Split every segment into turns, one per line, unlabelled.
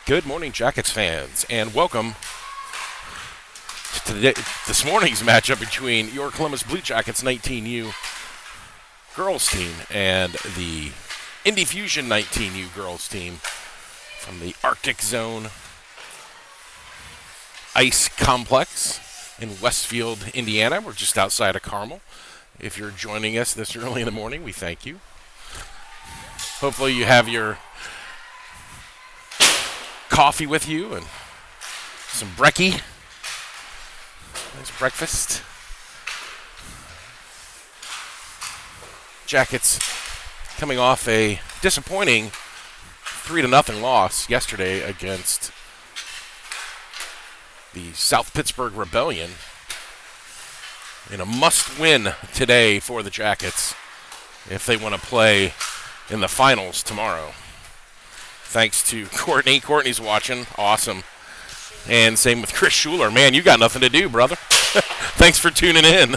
Good morning, Jackets fans, and welcome to this morning's matchup between your Columbus Blue Jackets 19U girls team and the Indy Fusion 19U girls team from the Arctic Zone Ice Complex in Westfield, Indiana. We're just outside of Carmel. If you're joining us this early in the morning, we thank you. Hopefully you have your coffee with you and some brekkie. Nice breakfast. Jackets coming off a disappointing 3-0 loss yesterday against the South Pittsburgh Rebellion in a must-win today for the Jackets if they want to play in the finals tomorrow. Thanks to Courtney. Courtney's watching. Awesome. And same with Chris Schuler. Man, you got nothing to do, brother. Thanks for tuning in.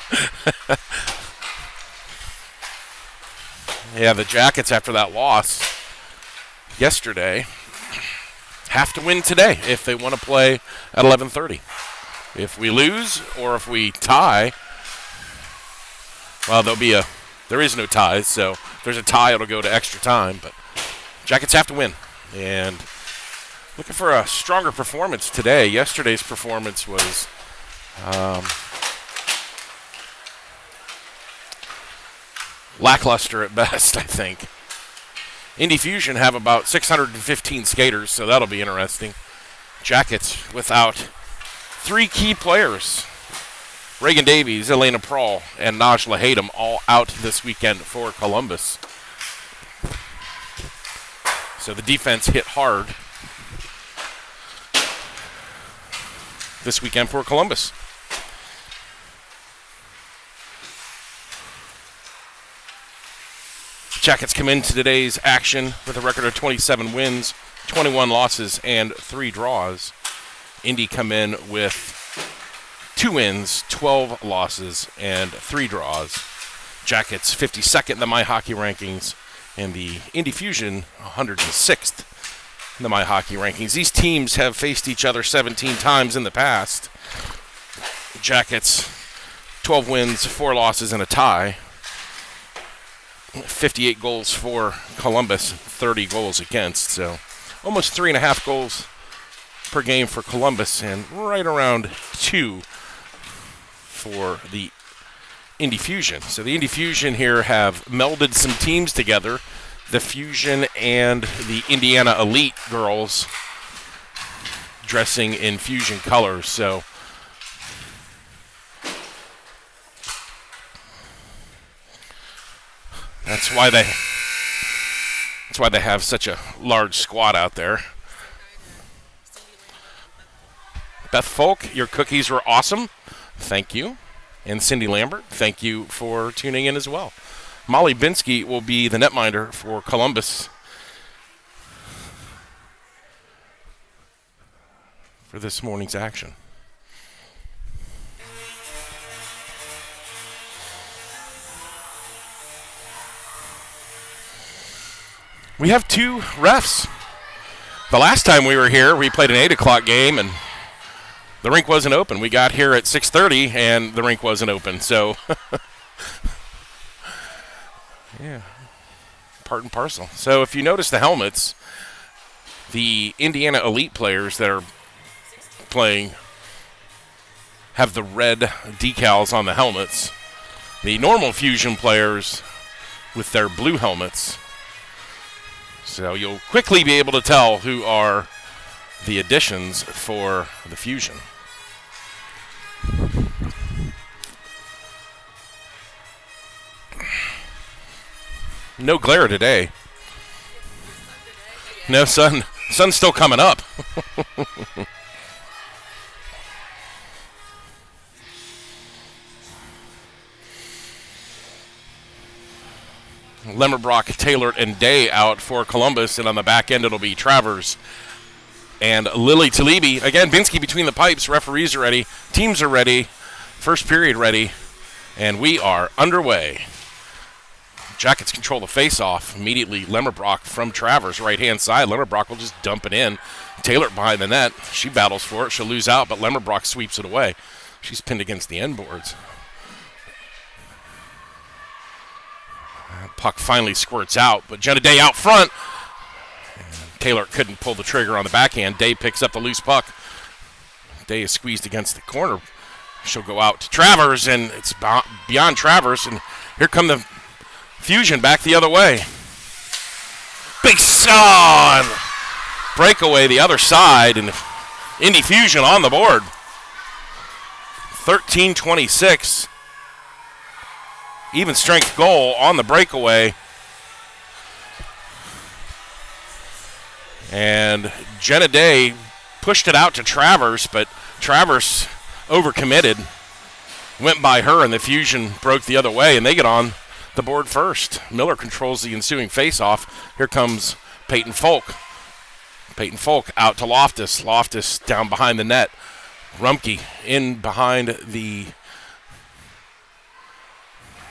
Yeah, the Jackets, after that loss yesterday, have to win today if they want to play at 11:30. If we lose or if we tie, well, there is no ties, so if there's a tie, it'll go to extra time. But Jackets have to win. And looking for a stronger performance today. Yesterday's performance was lackluster at best, I think. Indy Fusion have about 615 skaters, so that'll be interesting. Jackets without three key players. Reagan Davies, Elena Prawl, and Najla Hatem all out this weekend for Columbus. So the defense hit hard this weekend for Columbus. Jackets come into today's action with a record of 27 wins, 21 losses, and 3 draws. Indy come in with 2 wins, 12 losses, and 3 draws. Jackets 52nd in the My Hockey rankings, and the Indy Fusion 106th in the My Hockey rankings. These teams have faced each other 17 times in the past. Jackets 12 wins, 4 losses, and a tie. 58 goals for Columbus, 30 goals against. So almost 3.5 goals per game for Columbus and right around 2 for the Indy Fusion. So the Indy Fusion here have melded some teams together. The Fusion and the Indiana Elite girls dressing in Fusion colors. So that's why they have such a large squad out there. Beth Folk, your cookies were awesome. Thank you. And Cindy Lambert, thank you for tuning in as well. Molly Binsky will be the netminder for Columbus for this morning's action. We have 2 refs. The last time we were here, we played an 8 o'clock game, and the rink wasn't open. We got here at 6:30, and the rink wasn't open. So, yeah, part and parcel. So if you notice the helmets, the Indiana Elite players that are playing have the red decals on the helmets. The normal Fusion players with their blue helmets. So you'll quickly be able to tell who are the additions for the Fusion. No glare today. No sun. Sun's still coming up. Lemmerbrock, Taylor, and Day out for Columbus, and on the back end it'll be Travers and Lily Talibi. Again, Binsky between the pipes. Referees are ready. Teams are ready. First period ready. And we are underway. Jackets control the face-off. Immediately, Lemmerbrock from Travers, right-hand side. Lemmerbrock will just dump it in. Taylor behind the net. She battles for it. She'll lose out, but Lemmerbrock sweeps it away. She's pinned against the end boards. Puck finally squirts out, but Jenna Day out front. Taylor couldn't pull the trigger on the backhand. Day picks up the loose puck. Day is squeezed against the corner. She'll go out to Travers, and it's beyond Travers, and here come the Fusion back the other way. Big son! Breakaway the other side, and Indy Fusion on the board. 13-26. Even strength goal on the breakaway. And Jenna Day pushed it out to Travers, but Travers overcommitted. Went by her, and the Fusion broke the other way, and they get on the board first. Miller controls the ensuing face-off. Here comes Peyton Folk. Peyton Folk out to Loftus. Loftus down behind the net. Rumpke in behind the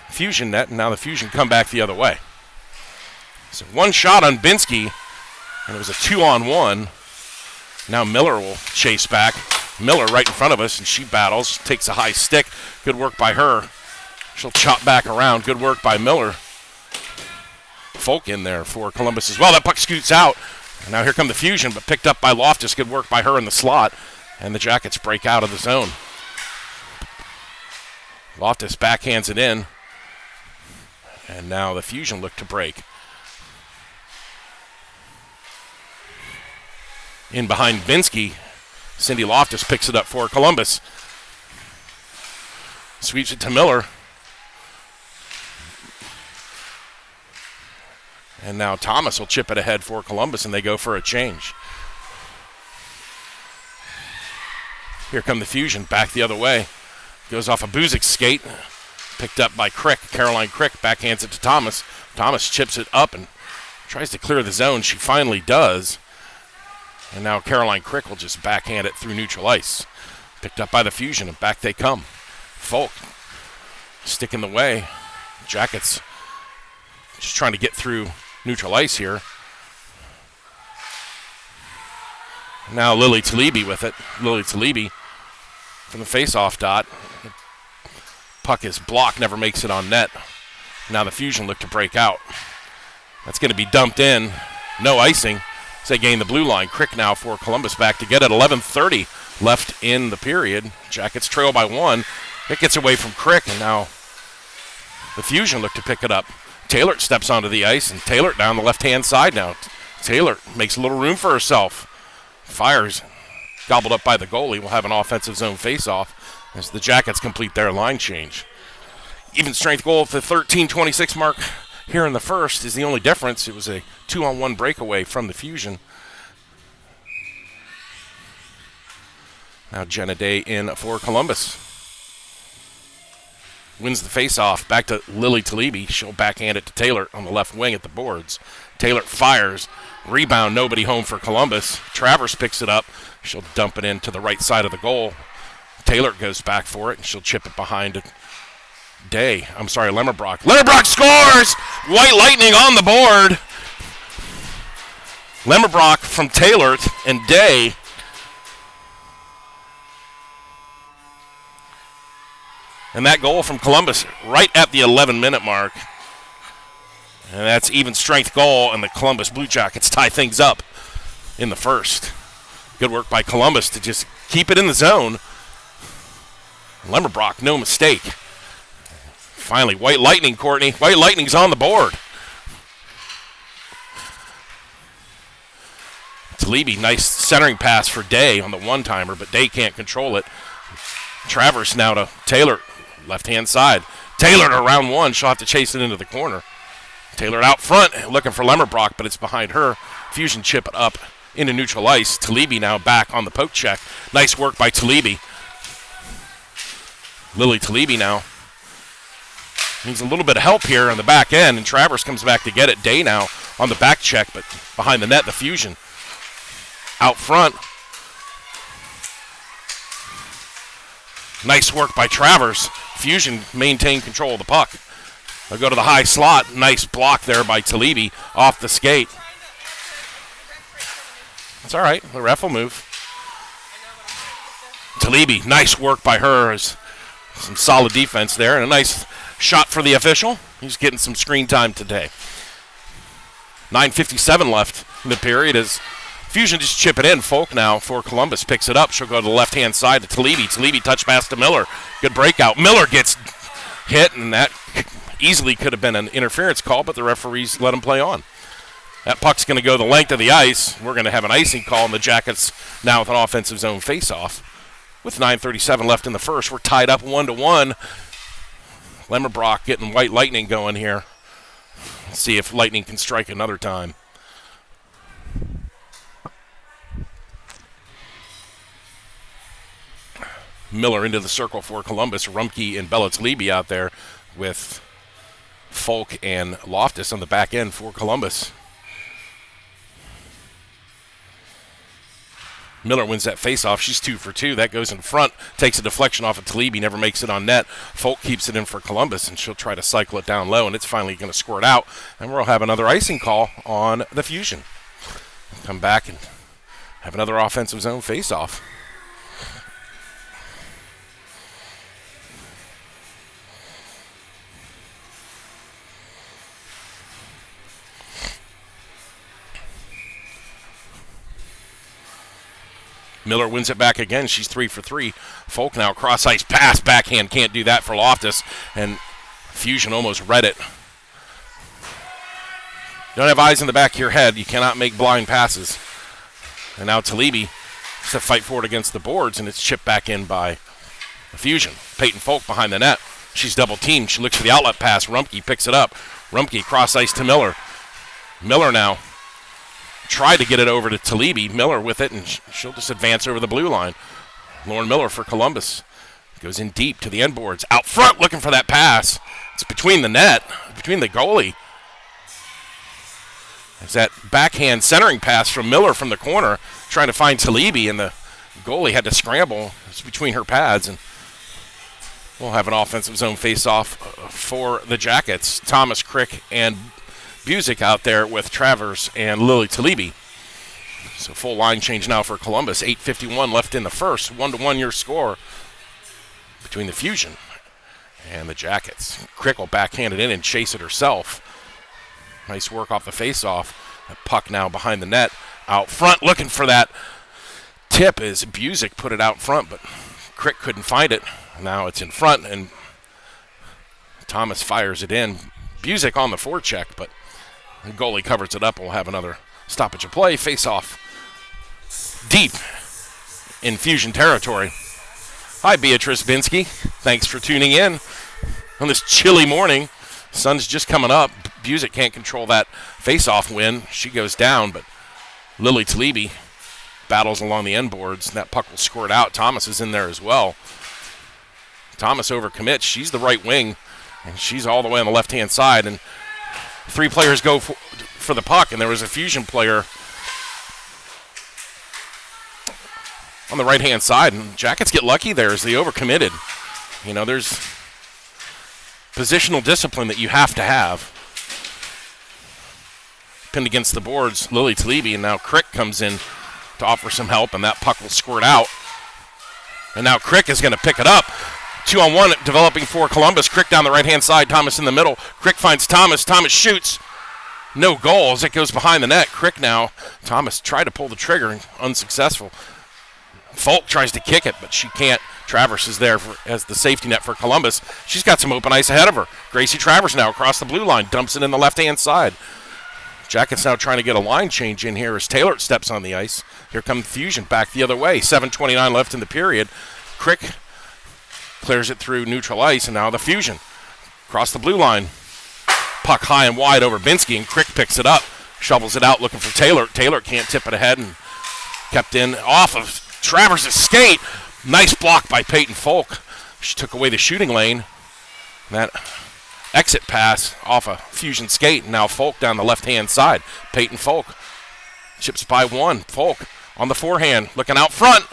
Fusion net, and now the Fusion come back the other way. So one shot on Binsky, and it was a 2-on-1. Now Miller will chase back. Miller right in front of us, and she battles, takes a high stick. Good work by her. She'll chop back around. Good work by Miller. Folk in there for Columbus as well. That puck scoots out. And now here come the Fusion, but picked up by Loftus. Good work by her in the slot. And the Jackets break out of the zone. Loftus backhands it in. And now the Fusion look to break. In behind Binsky. Cindy Loftus picks it up for Columbus. Sweeps it to Miller. And now Thomas will chip it ahead for Columbus, and they go for a change. Here come the Fusion, back the other way. Goes off a Buzik's skate. Picked up by Crick. Caroline Crick backhands it to Thomas. Thomas chips it up and tries to clear the zone. She finally does. And now Caroline Crick will just backhand it through neutral ice. Picked up by the Fusion, and back they come. Folk stick in the way. Jackets just trying to get through neutral ice here. Now Lily Talibi with it. Lily Talibi from the face-off dot. Puck is blocked, never makes it on net. Now the Fusion look to break out. That's going to be dumped in. No icing. They gain the blue line. Crick now for Columbus back to get it. 11:30 left in the period. Jackets trail by 1. It gets away from Crick, and now the Fusion look to pick it up. Taylor steps onto the ice, and Taylor down the left-hand side now. Taylor makes a little room for herself. Fires, gobbled up by the goalie. Will have an offensive zone face-off as the Jackets complete their line change. Even strength goal at the 13:26 mark here in the first is the only difference. It was a 2-on-1 breakaway from the Fusion. Now Jenna Day in for Columbus. Wins the face-off. Back to Lily Talibi. She'll backhand it to Taylor on the left wing at the boards. Taylor fires. Rebound, nobody home for Columbus. Travers picks it up. She'll dump it into the right side of the goal. Taylor goes back for it, and she'll chip it behind Day. I'm sorry, Lemmerbrock. Lemmerbrock scores! White Lightning on the board. Lemmerbrock from Taylor and Day. And that goal from Columbus right at the 11-minute mark. And that's even strength goal, and the Columbus Blue Jackets tie things up in the first. Good work by Columbus to just keep it in the zone. Lemmerbrock, no mistake. Finally, White Lightning, Courtney. White Lightning's on the board. Talibi, nice centering pass for Day on the one-timer, but Day can't control it. Travers now to Taylor, left-hand side. Taylor to round one. She'll have to chase it into the corner. Taylor out front, looking for Lemmerbrock, but it's behind her. Fusion chip it up into neutral ice. Talibi now back on the poke check. Nice work by Talibi. Lily Talibi now needs a little bit of help here on the back end, and Travers comes back to get it. Day now on the back check, but behind the net, the Fusion out front. Nice work by Travers. Fusion maintained control of the puck. They'll go to the high slot. Nice block there by Talibi off the skate. It's all right. The ref will move. Talibi, nice work by her. Some solid defense there, and a nice shot for the official. He's getting some screen time today. 9:57 left in the period as Fusion just chip it in. Folk now for Columbus picks it up. She'll go to the left-hand side to Talibi. Talibi touch pass to Miller. Good breakout. Miller gets hit, and that easily could have been an interference call, but the referees let him play on. That puck's going to go the length of the ice. We're going to have an icing call, and the Jackets now with an offensive zone face-off. With 9:37 left in the first, we're tied up 1-1. Lemmerbrock getting White Lightning going here. Let's see if Lightning can strike another time. Miller into the circle for Columbus. Rumke and Belitz-Leby out there with Folk and Loftus on the back end for Columbus. Miller wins that faceoff. She's 2 for 2. That goes in front. Takes a deflection off of Talibi. Never makes it on net. Folk keeps it in for Columbus, and she'll try to cycle it down low, and it's finally going to squirt out. And we'll have another icing call on the Fusion. Come back and have another offensive zone faceoff. Miller wins it back again. She's 3 for 3. Folk now cross ice pass. Backhand can't do that for Loftus. And Fusion almost read it. Don't have eyes in the back of your head. You cannot make blind passes. And now Talibi has to fight for it against the boards, and it's chipped back in by the Fusion. Peyton Folk behind the net. She's double teamed. She looks for the outlet pass. Rumke picks it up. Rumke cross ice to Miller. Miller now tried to get it over to Talibi. Miller with it, and she'll just advance over the blue line. Lauren Miller for Columbus. Goes in deep to the end boards. Out front looking for that pass. It's between the net, between the goalie. It's that backhand centering pass from Miller from the corner, trying to find Talibi, and the goalie had to scramble. It's between her pads, and we'll have an offensive zone face-off for the Jackets. Thomas, Crick, and Busick out there with Travers and Lily Talibi. So full line change now for Columbus. 8:51 left in the first. 1-1 your score between the Fusion and the Jackets. Crick will backhand it in and chase it herself. Nice work off the face-off. The puck now behind the net. Out front looking for that tip as Busick put it out front, but Crick couldn't find it. Now it's in front, and Thomas fires it in. Busick on the forecheck, but the goalie covers it up, and we'll have another stoppage of play. Face-off deep in Fusion territory. Hi, Beatrice Binsky. Thanks for tuning in on this chilly morning. Sun's just coming up. Busick can't control that face-off win. She goes down, but Lily Talibi battles along the end boards, and that puck will squirt out. Thomas is in there as well. Thomas overcommits. She's the right wing, and she's all the way on the left-hand side, and 3 players go for the puck, and there was a Fusion player on the right-hand side, and Jackets get lucky there as they overcommitted. You know, there's positional discipline that you have to have. Pinned against the boards, Lily Talibi, and now Crick comes in to offer some help, and that puck will squirt out. And now Crick is going to pick it up. 2-on-1 developing for Columbus. Crick down the right-hand side. Thomas in the middle. Crick finds Thomas. Thomas shoots. No goals. It goes behind the net. Crick now. Thomas tried to pull the trigger. Unsuccessful. Folk tries to kick it, but she can't. Travers is there as the safety net for Columbus. She's got some open ice ahead of her. Gracie Travers now across the blue line. Dumps it in the left-hand side. Jackets now trying to get a line change in here as Taylor steps on the ice. Here comes Fusion back the other way. 7:29 left in the period. Crick clears it through neutral ice, and now the Fusion across the blue line. Puck high and wide over Binsky, and Crick picks it up, shovels it out looking for Taylor. Taylor can't tip it ahead, and kept in off of Travers' skate. Nice block by Peyton Folk. She took away the shooting lane. That exit pass off a Fusion skate, and now Folk down the left-hand side. Peyton Folk chips by 1. Folk on the forehand, looking out front.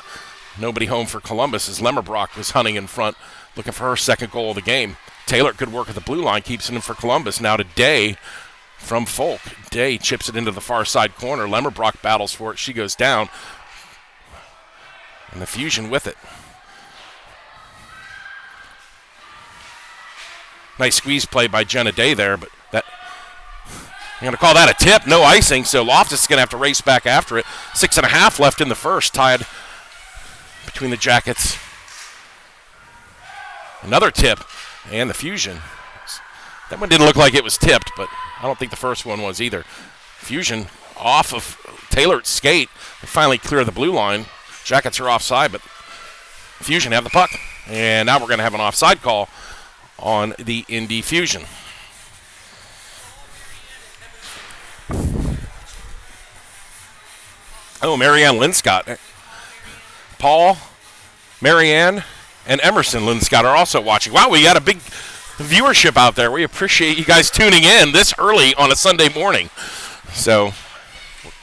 Nobody home for Columbus as Lemmerbrock was hunting in front, looking for her second goal of the game. Taylor, good work at the blue line, keeps it in for Columbus. Now to Day from Folk. Day chips it into the far side corner. Lemmerbrock battles for it. She goes down. And the Fusion with it. Nice squeeze play by Jenna Day there, but that I'm going to call that a tip. No icing, so Loftus is going to have to race back after it. 6.5 left in the first, tied between the Jackets. Another tip, and the Fusion. That one didn't look like it was tipped, but I don't think the first one was either. Fusion off of Taylor's skate. They finally clear the blue line. Jackets are offside, but Fusion have the puck. And now we're going to have an offside call on the Indy Fusion. Oh, Marianne Linscott. Paul, Marianne, and Emerson Linscott are also watching. Wow, we got a big viewership out there. We appreciate you guys tuning in this early on a Sunday morning. So,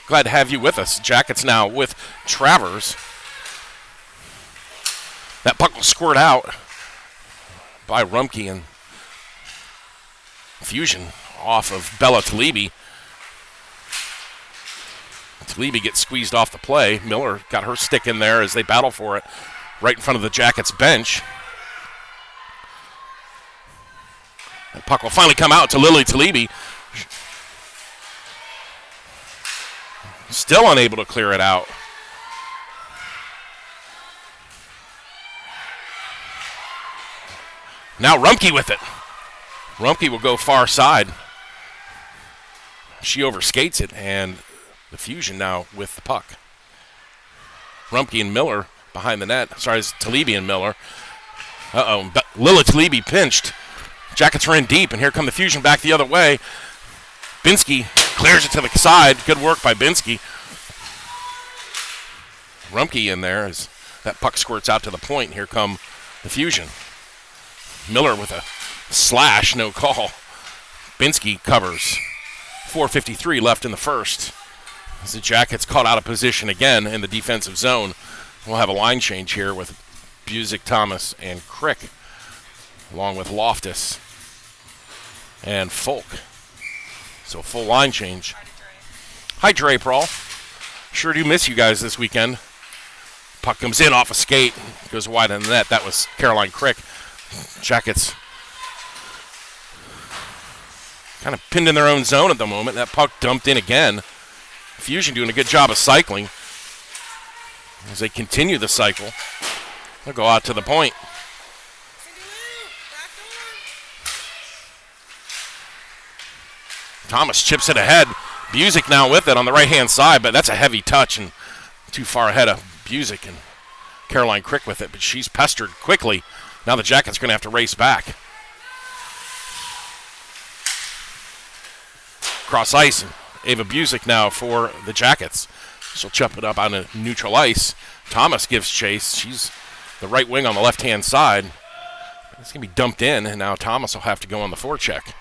glad to have you with us. Jackets now with Travers. That puck will squirt out by Rumpke, and Fusion off of Bella Talibi. Talibi gets squeezed off the play. Miller got her stick in there as they battle for it right in front of the Jackets bench. The puck will finally come out to Lily Talibi. Still unable to clear it out. Now Rumpke with it. Rumpke will go far side. She overskates it, and the Fusion now with the puck. Rumpke and Miller behind the net. Sorry, it's Talibi and Miller. Lila Talibi pinched. Jackets are in deep, and here come the Fusion back the other way. Binsky clears it to the side. Good work by Binsky. Rumpke in there as that puck squirts out to the point. Here come the Fusion. Miller with a slash, no call. Binsky covers. 4:53 left in the first. As the Jackets caught out of position again in the defensive zone. We'll have a line change here with Busick, Thomas, and Crick, along with Loftus and Folk. So full line change. Hi, Dre Prawl. Sure do miss you guys this weekend. Puck comes in off a skate, goes wide in the net. That was Caroline Crick. Jackets kind of pinned in their own zone at the moment. That puck dumped in again. Fusion doing a good job of cycling. As they continue the cycle, they'll go out to the point. Thomas chips it ahead. Busick now with it on the right-hand side, but that's a heavy touch and too far ahead of Busick, and Caroline Crick with it, but she's pestered quickly. Now the Jackets are going to have to race back. Cross ice, and Ava Busick now for the Jackets. She'll chop it up on a neutral ice. Thomas gives chase. She's the right wing on the left-hand side. It's going to be dumped in, and now Thomas will have to go on the forecheck.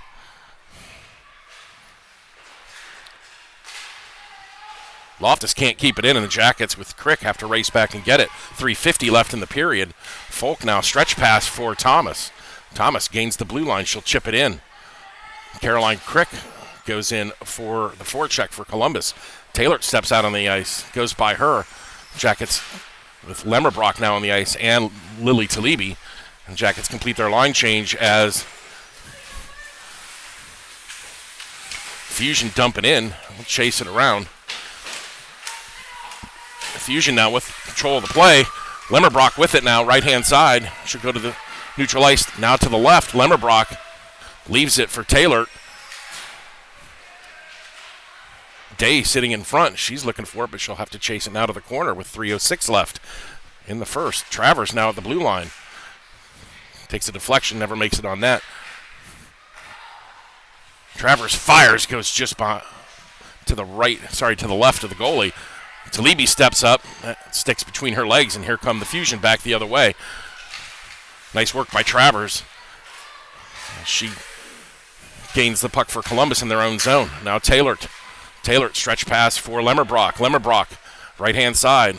Loftus can't keep it in, and the Jackets with Crick have to race back and get it. 3:50 left in the period. Folk now stretch pass for Thomas. Thomas gains the blue line. She'll chip it in. Caroline Crick goes in for the forecheck for Columbus. Taylor steps out on the ice, goes by her. Jackets with Lemmerbrock now on the ice and Lily Talibi. And Jackets complete their line change as Fusion dumping in. We'll chase it around. Fusion now with control of the play. Lemmerbrock with it now, right-hand side. Should go to the neutral ice. Now to the left. Lemmerbrock leaves it for Taylor. Day sitting in front. She's looking for it, but she'll have to chase it now to the corner with 3:06 left in the first. Travers now at the blue line. Takes a deflection, never makes it on net. Travers fires, goes just to the left of the goalie. Talibi steps up, that sticks between her legs, and here come the Fusion back the other way. Nice work by Travers. She gains the puck for Columbus in their own zone. Now Taylor stretch pass for Lemmerbrock. Lemmerbrock, right-hand side.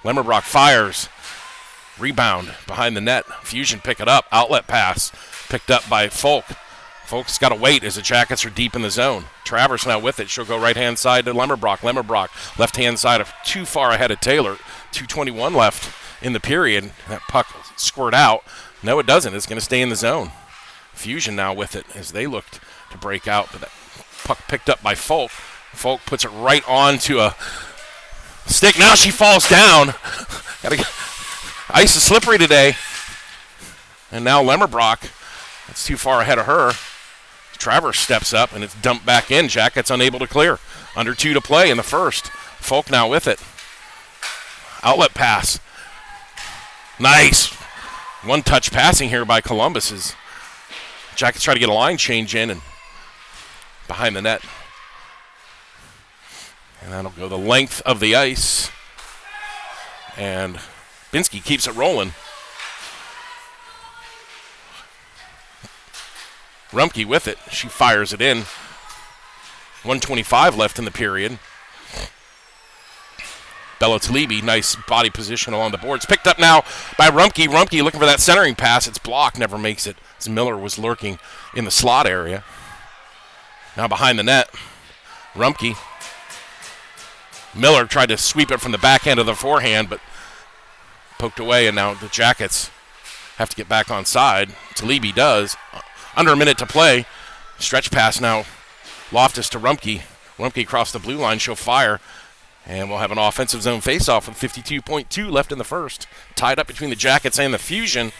Lemmerbrock fires. Rebound behind the net. Fusion pick it up. Outlet pass picked up by Folk. Folk's got to wait as the Jackets are deep in the zone. Travers now with it. She'll go right-hand side to Lemmerbrock. Lemmerbrock left-hand side too far ahead of Taylor. 2:21 left in the period. That puck squirt out. No, it doesn't. It's going to stay in the zone. Fusion now with it as they looked to break out, but that puck picked up by Folk. Folk puts it right onto a stick. Now she falls down. Ice is slippery today. And now Lemmerbrock, that's too far ahead of her. Travers steps up, and it's dumped back in. Jackets unable to clear. Under 2 to play in the first. Folk now with it. Outlet pass. Nice. One-touch passing here by Columbus. Jackets try to get a line change in and behind the net. And that'll go the length of the ice. And Binsky keeps it rolling. Rumpke with it. She fires it in. 1:25 left in the period. Bella-Talibi, nice body position along the boards. Picked up now by Rumpke. Rumpke looking for that centering pass. It's blocked, never makes it, as Miller was lurking in the slot area. Now behind the net, Rumpke. Miller tried to sweep it from the backhand of the forehand, but poked away, and now the Jackets have to get back on side. Talibi does. Under a minute to play. Stretch pass now. Loftus to Rumpke. Rumpke across the blue line. She'll fire. And we'll have an offensive zone faceoff with 52.2 left in the first. Tied up between the Jackets and the Fusion.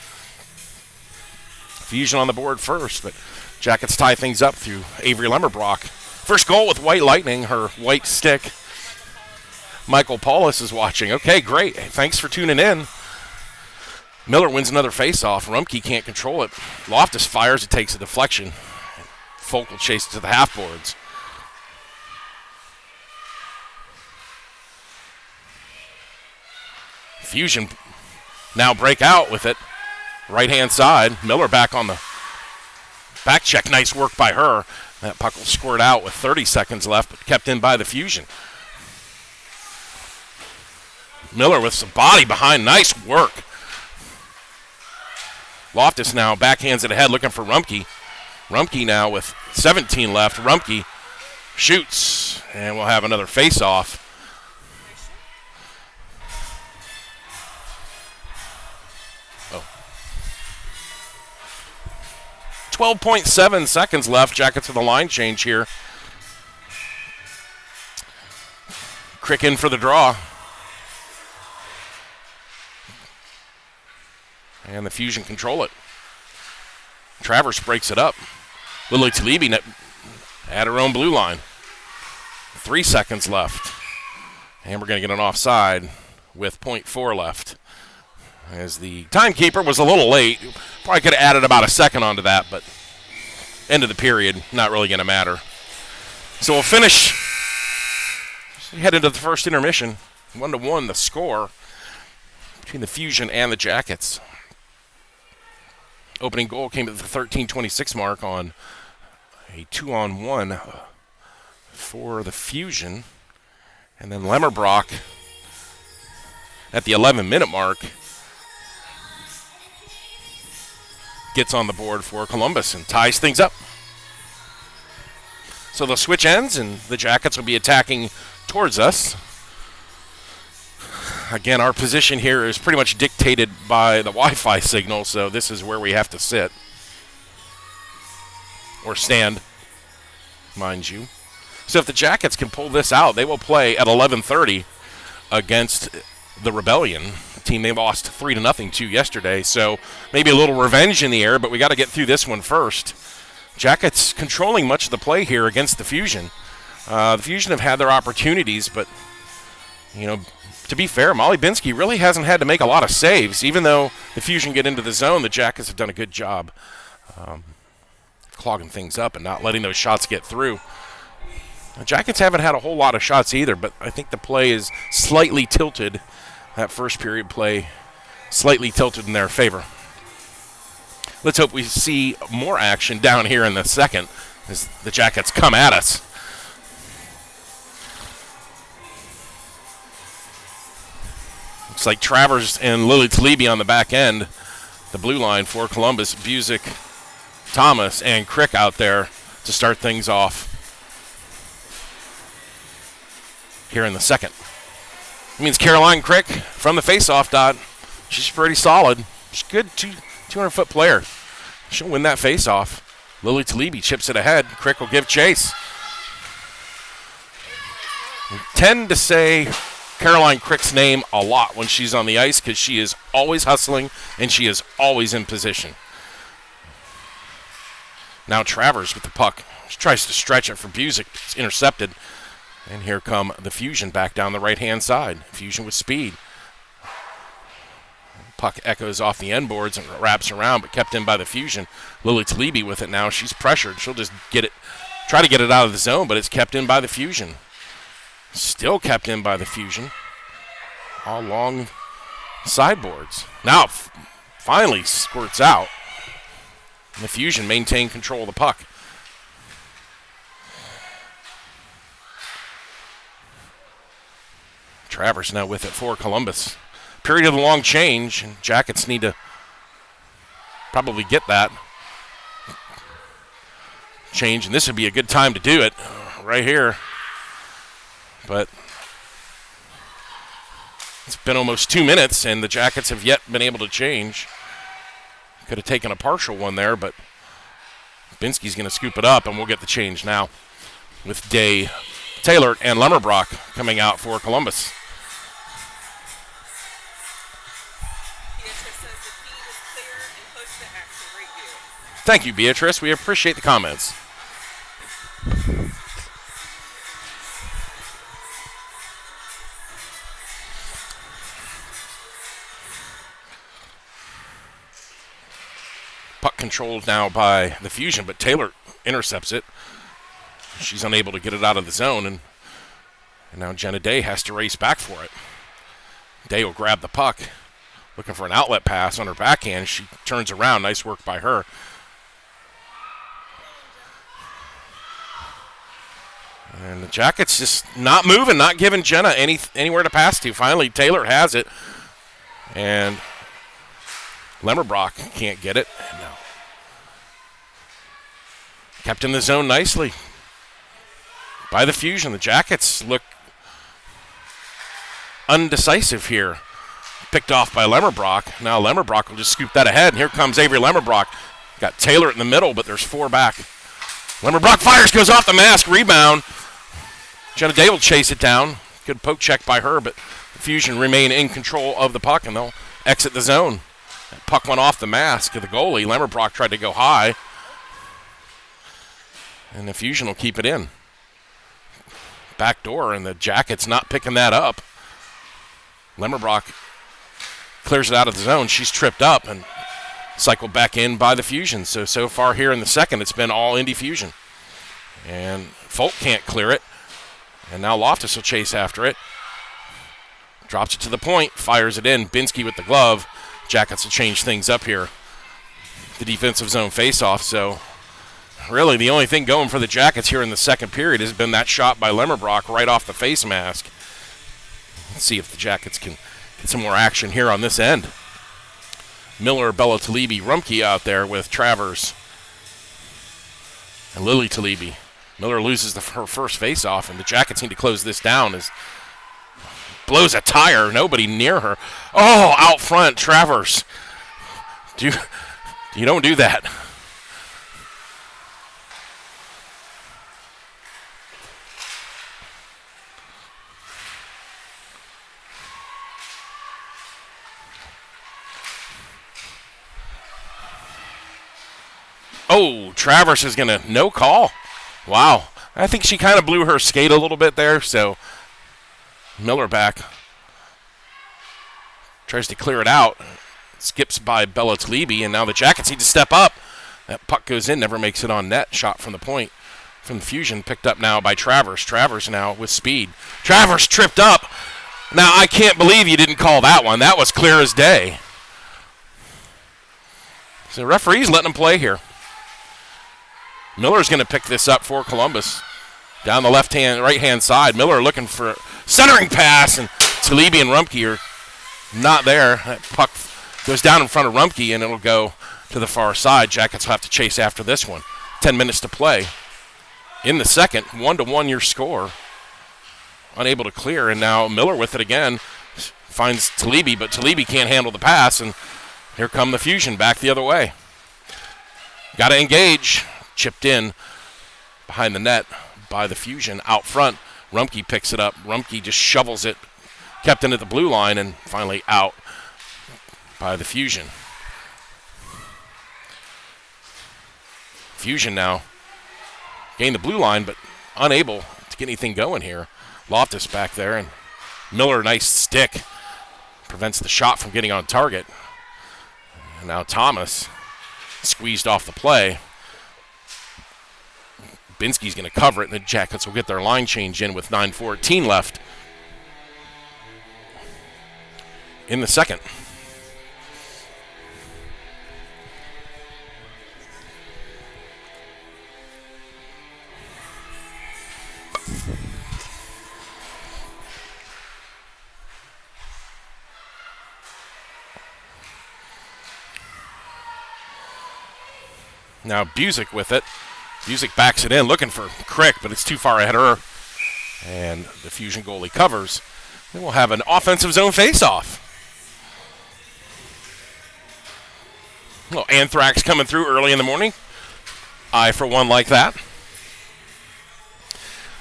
Fusion on the board first, but Jackets tie things up through Avery Lemmerbrock. First goal with White Lightning, her white stick. Michael Paulus is watching. Okay, great. Thanks for tuning in. Miller wins another faceoff. Rumpke can't control it. Loftus fires. It takes a deflection. Folk will chase it to the half boards. Fusion now break out with it. Right-hand side. Miller back on the back check. Nice work by her. That puck will squirt out with 30 seconds left, but kept in by the Fusion. Miller with some body behind. Nice work. Loftus now backhands it ahead looking for Rumpke. Rumpke now with 17 left. Rumpke shoots, and we'll have another face-off. Oh. 12.7 seconds left. Jackets with a line change here. Crick in for the draw. And the Fusion control it. Travers breaks it up. Lily Talibi at her own blue line. 3 seconds left. And we're going to get an offside with 0.4 left. As the timekeeper was a little late. Probably could have added about a second onto that, but end of the period, not really going to matter. So we'll finish. Head into the first intermission. 1-1 the score between the Fusion and the Jackets. Opening goal came at the 13:26 mark on a 2-on-1 for the Fusion. And then Lemmerbrock at the 11-minute mark gets on the board for Columbus and ties things up. So the switch ends and the Jackets will be attacking towards us. Again, our position here is pretty much dictated by the Wi-Fi signal, so this is where we have to sit. Or stand, mind you. So if the Jackets can pull this out, they will play at 11:30 against the Rebellion, a team they lost 3-0 to yesterday. So maybe a little revenge in the air, but we got to get through this one first. Jackets controlling much of the play here against the Fusion. The Fusion have had their opportunities, but, you know, to be fair, Molly Binsky really hasn't had to make a lot of saves. Even though the Fusion get into the zone, the Jackets have done a good job clogging things up and not letting those shots get through. The Jackets haven't had a whole lot of shots either, but I think the play is slightly tilted. That first period play slightly tilted in their favor. Let's hope we see more action down here in the second as the Jackets come at us. Looks like Travers and Lily Talibi on the back end. The blue line for Columbus. Busick, Thomas, and Crick out there to start things off here in the second. It means Caroline Crick from the faceoff dot. She's pretty solid. She's a good 200-foot player. She'll win that faceoff. Lily Talibi chips it ahead. Crick will give chase. We tend to say Caroline Crick's name a lot when she's on the ice because she is always hustling and she is always in position. Now Travers with the puck. She tries to stretch it for Busick. It's intercepted. And here come the Fusion back down the right-hand side. Fusion with speed. Puck echoes off the end boards and wraps around, but kept in by the Fusion. Lily Talibi with it now. She's pressured. She'll just try to get it out of the zone, but it's kept in by the Fusion. Still kept in by the Fusion. All along sideboards. Now finally squirts out. And the Fusion maintain control of the puck. Travers now with it for Columbus. Period of the long change, and Jackets need to probably get that change, and this would be a good time to do it right here. But it's been almost 2 minutes, and the Jackets have yet been able to change. Could have taken a partial one there, but Binsky's going to scoop it up, and we'll get the change now with Day, Taylor, and Lemmerbrock coming out for Columbus. Thank you, Beatrice. We appreciate the comments. Puck controlled now by the Fusion, but Taylor intercepts it. She's unable to get it out of the zone, and now Jenna Day has to race back for it. Day will grab the puck, looking for an outlet pass on her backhand. She turns around. Nice work by her. And the Jackets just not moving, not giving Jenna anywhere to pass to. Finally, Taylor has it. And Lemmerbrock can't get it. No. Kept in the zone nicely by the Fusion. The Jackets look undecisive here. Picked off by Lemmerbrock. Now Lemmerbrock will just scoop that ahead. And here comes Avery Lemmerbrock. Got Taylor in the middle, but there's 4 back. Lemmerbrock fires, goes off the mask, rebound. Jenna Day will chase it down. Good poke check by her, but the Fusion remain in control of the puck, and they'll exit the zone. That puck went off the mask of the goalie. Lemmerbrock tried to go high, and the Fusion will keep it in. Back door, and the Jackets not picking that up. Lemmerbrock clears it out of the zone. She's tripped up and cycled back in by the Fusion. So far here in the second, it's been all Indy Fusion. And Folk can't clear it. And now Loftus will chase after it. Drops it to the point, fires it in. Binsky with the glove. Jackets will change things up here. The defensive zone faceoff. So really the only thing going for the Jackets here in the second period has been that shot by Lemmerbrock right off the face mask. Let's see if the Jackets can get some more action here on this end. Miller, Bella Talibi, Rumke out there with Travers and Lily Talibi. Miller loses her first faceoff, and the Jackets need to close this down as blows a tire. Nobody near her. Oh, out front, Travers. You don't do that. Oh, Travers is going to no call. Wow. I think she kind of blew her skate a little bit there, so Miller back. Tries to clear it out. Skips by Bella Talibi, and now the Jackets need to step up. That puck goes in, never makes it on net. Shot from the point from the Fusion, picked up now by Travers. Travers now with speed. Travers tripped up. Now, I can't believe you didn't call that one. That was clear as day. So the referee's letting them play here. Miller's going to pick this up for Columbus. Down the right-hand side. Miller looking for a centering pass, and Talibi and Rumke are Not there. That puck goes down in front of Rumpke, and it'll go to the far side. Jackets will have to chase after this one. 10 minutes to play. In the second, 1-1 your score. Unable to clear, and now Miller with it again. Finds Talibi, but Talibi can't handle the pass, and here come the Fusion back the other way. Got to engage. Chipped in behind the net by the Fusion. Out front, Rumpke picks it up. Rumpke just shovels it. Kept in at the blue line, and finally out by the Fusion. Fusion now gained the blue line, but unable to get anything going here. Loftus back there, and Miller, nice stick. Prevents the shot from getting on target. And now Thomas squeezed off the play. Binsky's going to cover it, and the Jackets will get their line change in with 9:14 left in the second. Now Busick with it. Busick backs it in, looking for Crick, but it's too far ahead of her. And the Fusion goalie covers. Then we'll have an offensive zone face-off. A little anthrax coming through early in the morning. I, for one, like that.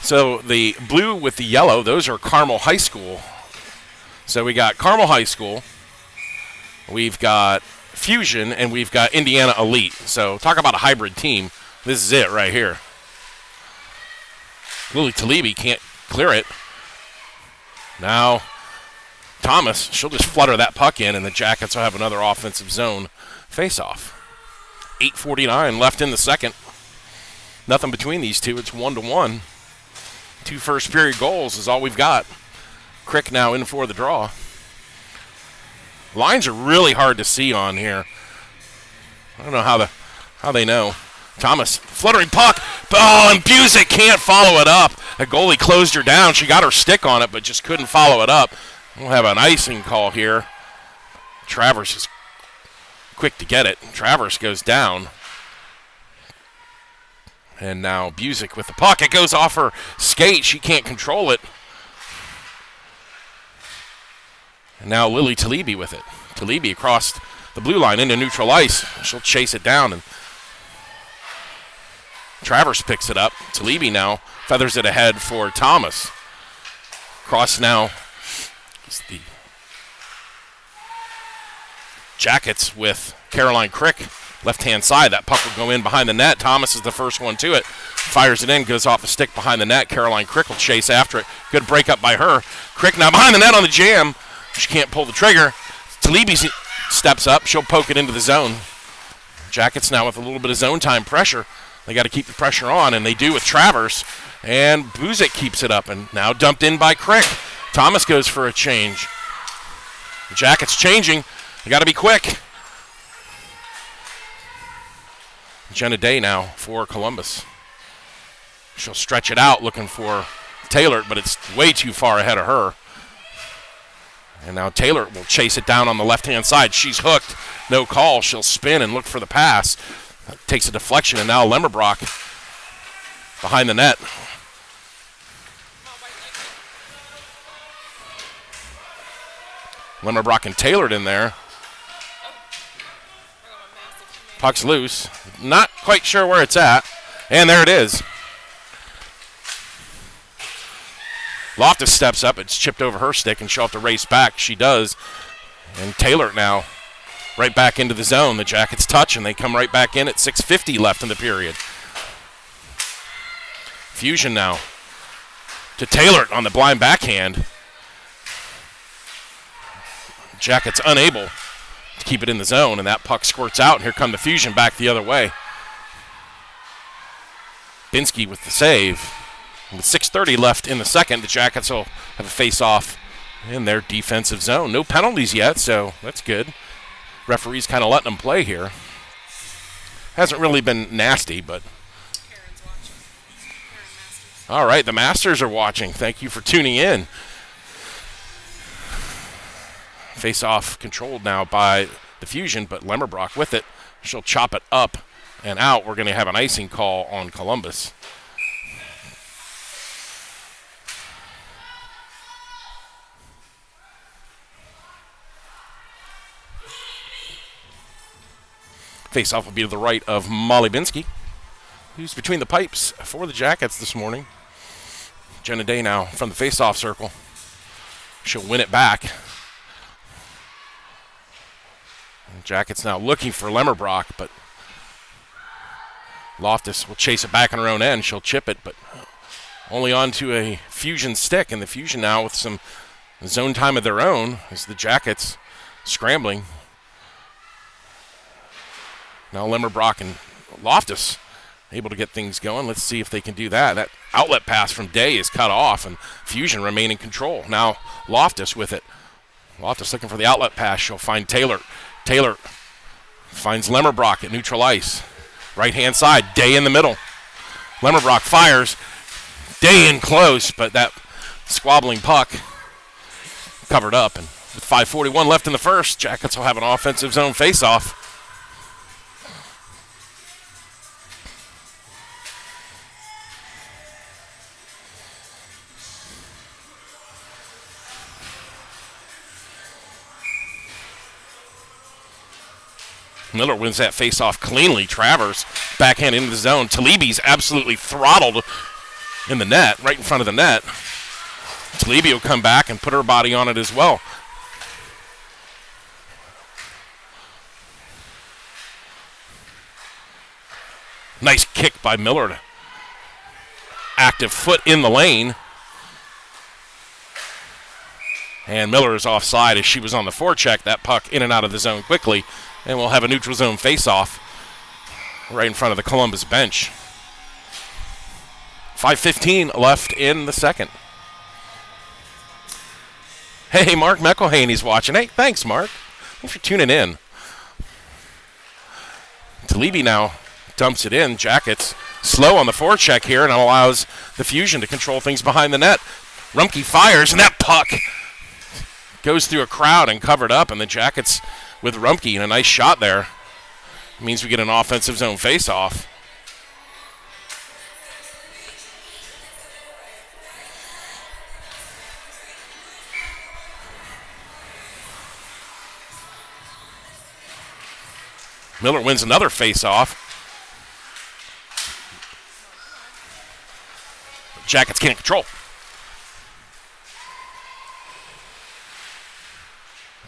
So the blue with the yellow, those are Carmel High School. So we got Carmel High School. We've got Fusion, and we've got Indiana Elite. So talk about a hybrid team. This is it right here. Lily Talibi can't clear it. Now Thomas, she'll just flutter that puck in, and the Jackets will have another offensive zone face-off. 8:49 left in the second. Nothing between these two. It's 1-1. 2 first-period goals is all we've got. Crick now in for the draw. Lines are really hard to see on here. I don't know how they know. Thomas, fluttering puck. Oh, and Busick can't follow it up. The goalie closed her down. She got her stick on it, but just couldn't follow it up. We'll have an icing call here. Travers is quick to get it. Travers goes down. And now Busick with the puck. It goes off her skate. She can't control it. And now Lily Talibi with it. Talibi across the blue line into neutral ice. She'll chase it down, and Travers picks it up. Talibi now feathers it ahead for Thomas. Cross now is the Jackets with Caroline Crick. Left-hand side, that puck will go in behind the net. Thomas is the first one to it. Fires it in, goes off a stick behind the net. Caroline Crick will chase after it. Good breakup by her. Crick now behind the net on the jam. She can't pull the trigger. Talibi steps up. She'll poke it into the zone. Jackets now with a little bit of zone time pressure. They got to keep the pressure on, and they do with Travers. And Busick keeps it up, and now dumped in by Crick. Thomas goes for a change. The Jackets changing. They got to be quick. Jenna Day now for Columbus. She'll stretch it out looking for Taylor, but it's way too far ahead of her. And now Taylor will chase it down on the left-hand side. She's hooked. No call. She'll spin and look for the pass. Takes a deflection, and now Lemmerbrock behind the net. Lemmerbrock and Taylored in there. Puck's loose. Not quite sure where it's at. And there it is. Loftus steps up. It's chipped over her stick, and she'll have to race back. She does. And Taylor now right back into the zone. The Jackets touch, and they come right back in at 6:50 left in the period. Fusion now to Taylor on the blind backhand. Jackets unable to keep it in the zone, and that puck squirts out, and here come the Fusion back the other way. Binsky with the save. With 6:30 left in the second, the Jackets will have a face-off in their defensive zone. No penalties yet, so that's good. Referee's kind of letting them play here. Hasn't really been nasty, but... All right, the Masters are watching. Thank you for tuning in. Face-off controlled now by the Fusion, but Lemmerbrock with it. She'll chop it up and out. We're going to have an icing call on Columbus. Face-off will be to the right of Molly Binsky, who's between the pipes for the Jackets this morning. Jenna Day now from the face-off circle. She'll win it back. And Jackets now looking for Lemmerbrock, but Loftus will chase it back on her own end. She'll chip it, but only onto a Fusion stick. And the Fusion now with some zone time of their own as the Jackets scrambling. Now Lemmerbrock and Loftus able to get things going. Let's see if they can do that. That outlet pass from Day is cut off, and Fusion remain in control. Now Loftus with it. Loftus looking for the outlet pass. She'll find Taylor. Taylor finds Lemmerbrock at neutral ice. Right-hand side, Day in the middle. Lemmerbrock fires. Day in close, but that squabbling puck covered up. And with 5:41 left in the first, Jackets will have an offensive zone face-off. Miller wins that face-off cleanly. Travers backhand into the zone. Talibi's absolutely throttled in the net, right in front of the net. Talibi will come back and put her body on it as well. Nice kick by Miller. Active foot in the lane. And Miller is offside as she was on the forecheck. That puck in and out of the zone quickly. And we'll have a neutral zone face-off right in front of the Columbus bench. 5:15 left in the second. Hey, Mark McElhaney's watching. Hey, thanks, Mark. Thanks for tuning in. Talibi now dumps it in. Jackets slow on the forecheck here and allows the Fusion to control things behind the net. Rumpke fires, and that puck goes through a crowd and covered up, and the Jackets with Rumpke and a nice shot there. It means we get an offensive zone face-off. Miller wins another face-off. Jackets can't control.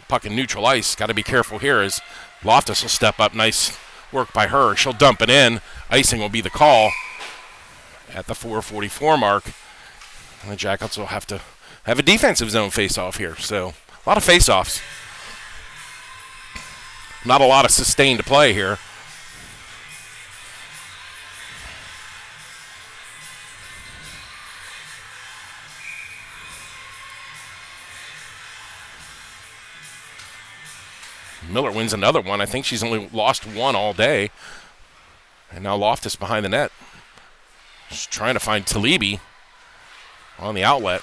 Puck in neutral ice. Got to be careful here as Loftus will step up. Nice work by her. She'll dump it in. Icing will be the call at the 4:44 mark. And the Jackets will have to have a defensive zone face-off here. So a lot of face-offs. Not a lot of sustained play here. Miller wins another one. I think she's only lost one all day. And now Loftus behind the net. Just trying to find Talibi on the outlet.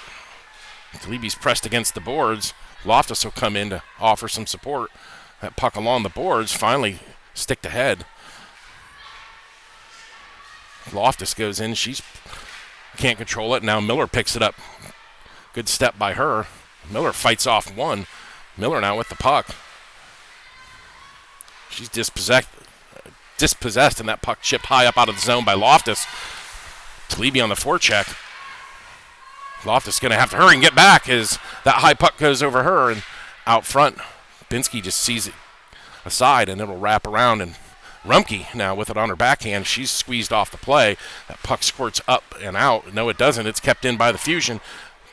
Talibi's pressed against the boards. Loftus will come in to offer some support. That puck along the boards finally sticked ahead. Loftus goes in. She can't control it. Now Miller picks it up. Good step by her. Miller fights off one. Miller now with the puck. She's dispossessed, and that puck chipped high up out of the zone by Loftus. Talibi on the forecheck. Loftus going to have to hurry and get back as that high puck goes over her and out front. Binsky just sees it aside, and it'll wrap around. And Rumpke now with it on her backhand. She's squeezed off the play. That puck squirts up and out. No, it doesn't. It's kept in by the Fusion.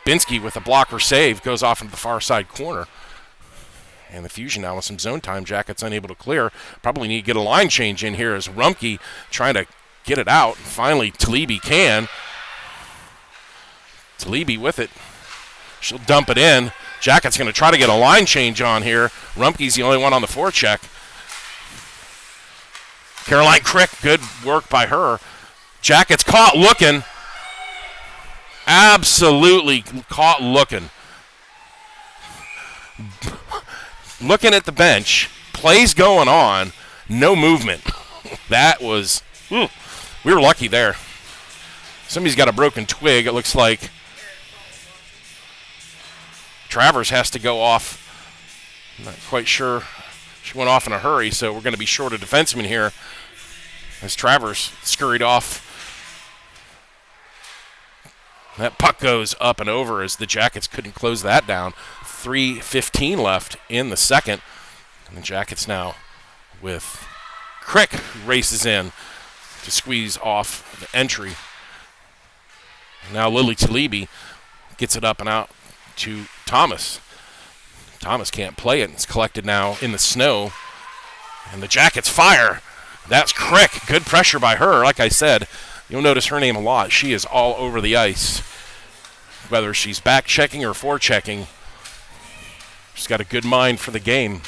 Binsky with a blocker save goes off into the far side corner. And the Fusion now with some zone time. Jackets unable to clear. Probably need to get a line change in here as Rumpke trying to get it out. Finally, Talibi can. Talibi with it. She'll dump it in. Jackets going to try to get a line change on here. Rumpke's the only one on the forecheck. Caroline Crick, good work by her. Jackets caught looking. Absolutely caught looking. looking at the bench, plays going on, no movement. That was, we were lucky there. Somebody's got a broken twig. It looks like Travers has to go off. I'm not quite sure. She went off in a hurry, so we're going to be short a defenseman here as Travers scurried off. That puck goes up and over as the Jackets couldn't close that down. 3:15 left in the second. And the Jackets now with Crick, who races in to squeeze off the entry. Now Lily Talibi gets it up and out to Thomas. Thomas can't play it. It's collected now in the snow. And the Jackets fire. That's Crick. Good pressure by her. Like I said, you'll notice her name a lot. She is all over the ice. Whether she's back checking or forechecking, she's got a good mind for the game.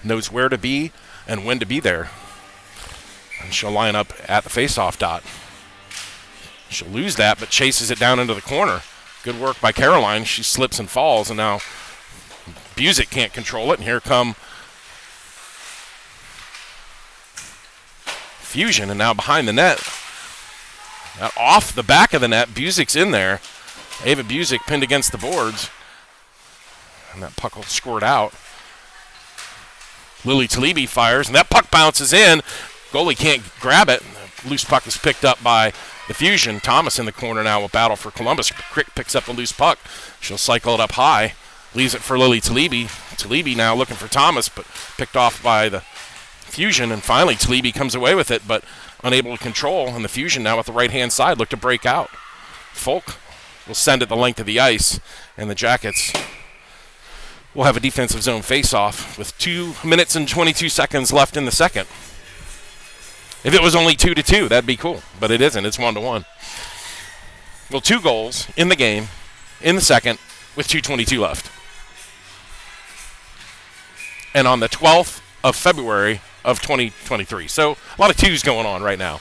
Knows where to be and when to be there. And she'll line up at the faceoff dot. She'll lose that, but chases it down into the corner. Good work by Caroline. She slips and falls, and now Busick can't control it. And here come Fusion, and now behind the net. Now off the back of the net, Busick's in there. Ava Busick pinned against the boards. And that puck will squirt out. Lily Talibi fires, and that puck bounces in. Goalie can't grab it. The loose puck is picked up by the Fusion. Thomas in the corner now will battle for Columbus. Crick picks up the loose puck. She'll cycle it up high. Leaves it for Lily Talibi. Talibi now looking for Thomas, but picked off by the Fusion. And finally, Talibi comes away with it, but unable to control. And the Fusion now with the right-hand side look to break out. Folk will send it the length of the ice. And the Jackets will have a defensive zone face-off with 2 minutes and 22 seconds left in the second. If it was only 2-2, that'd be cool. But it isn't. It's 1-1. Well, 2 goals in the game in the second with 2:22 left. And on the 12th of February of 2023. So a lot of 2s going on right now.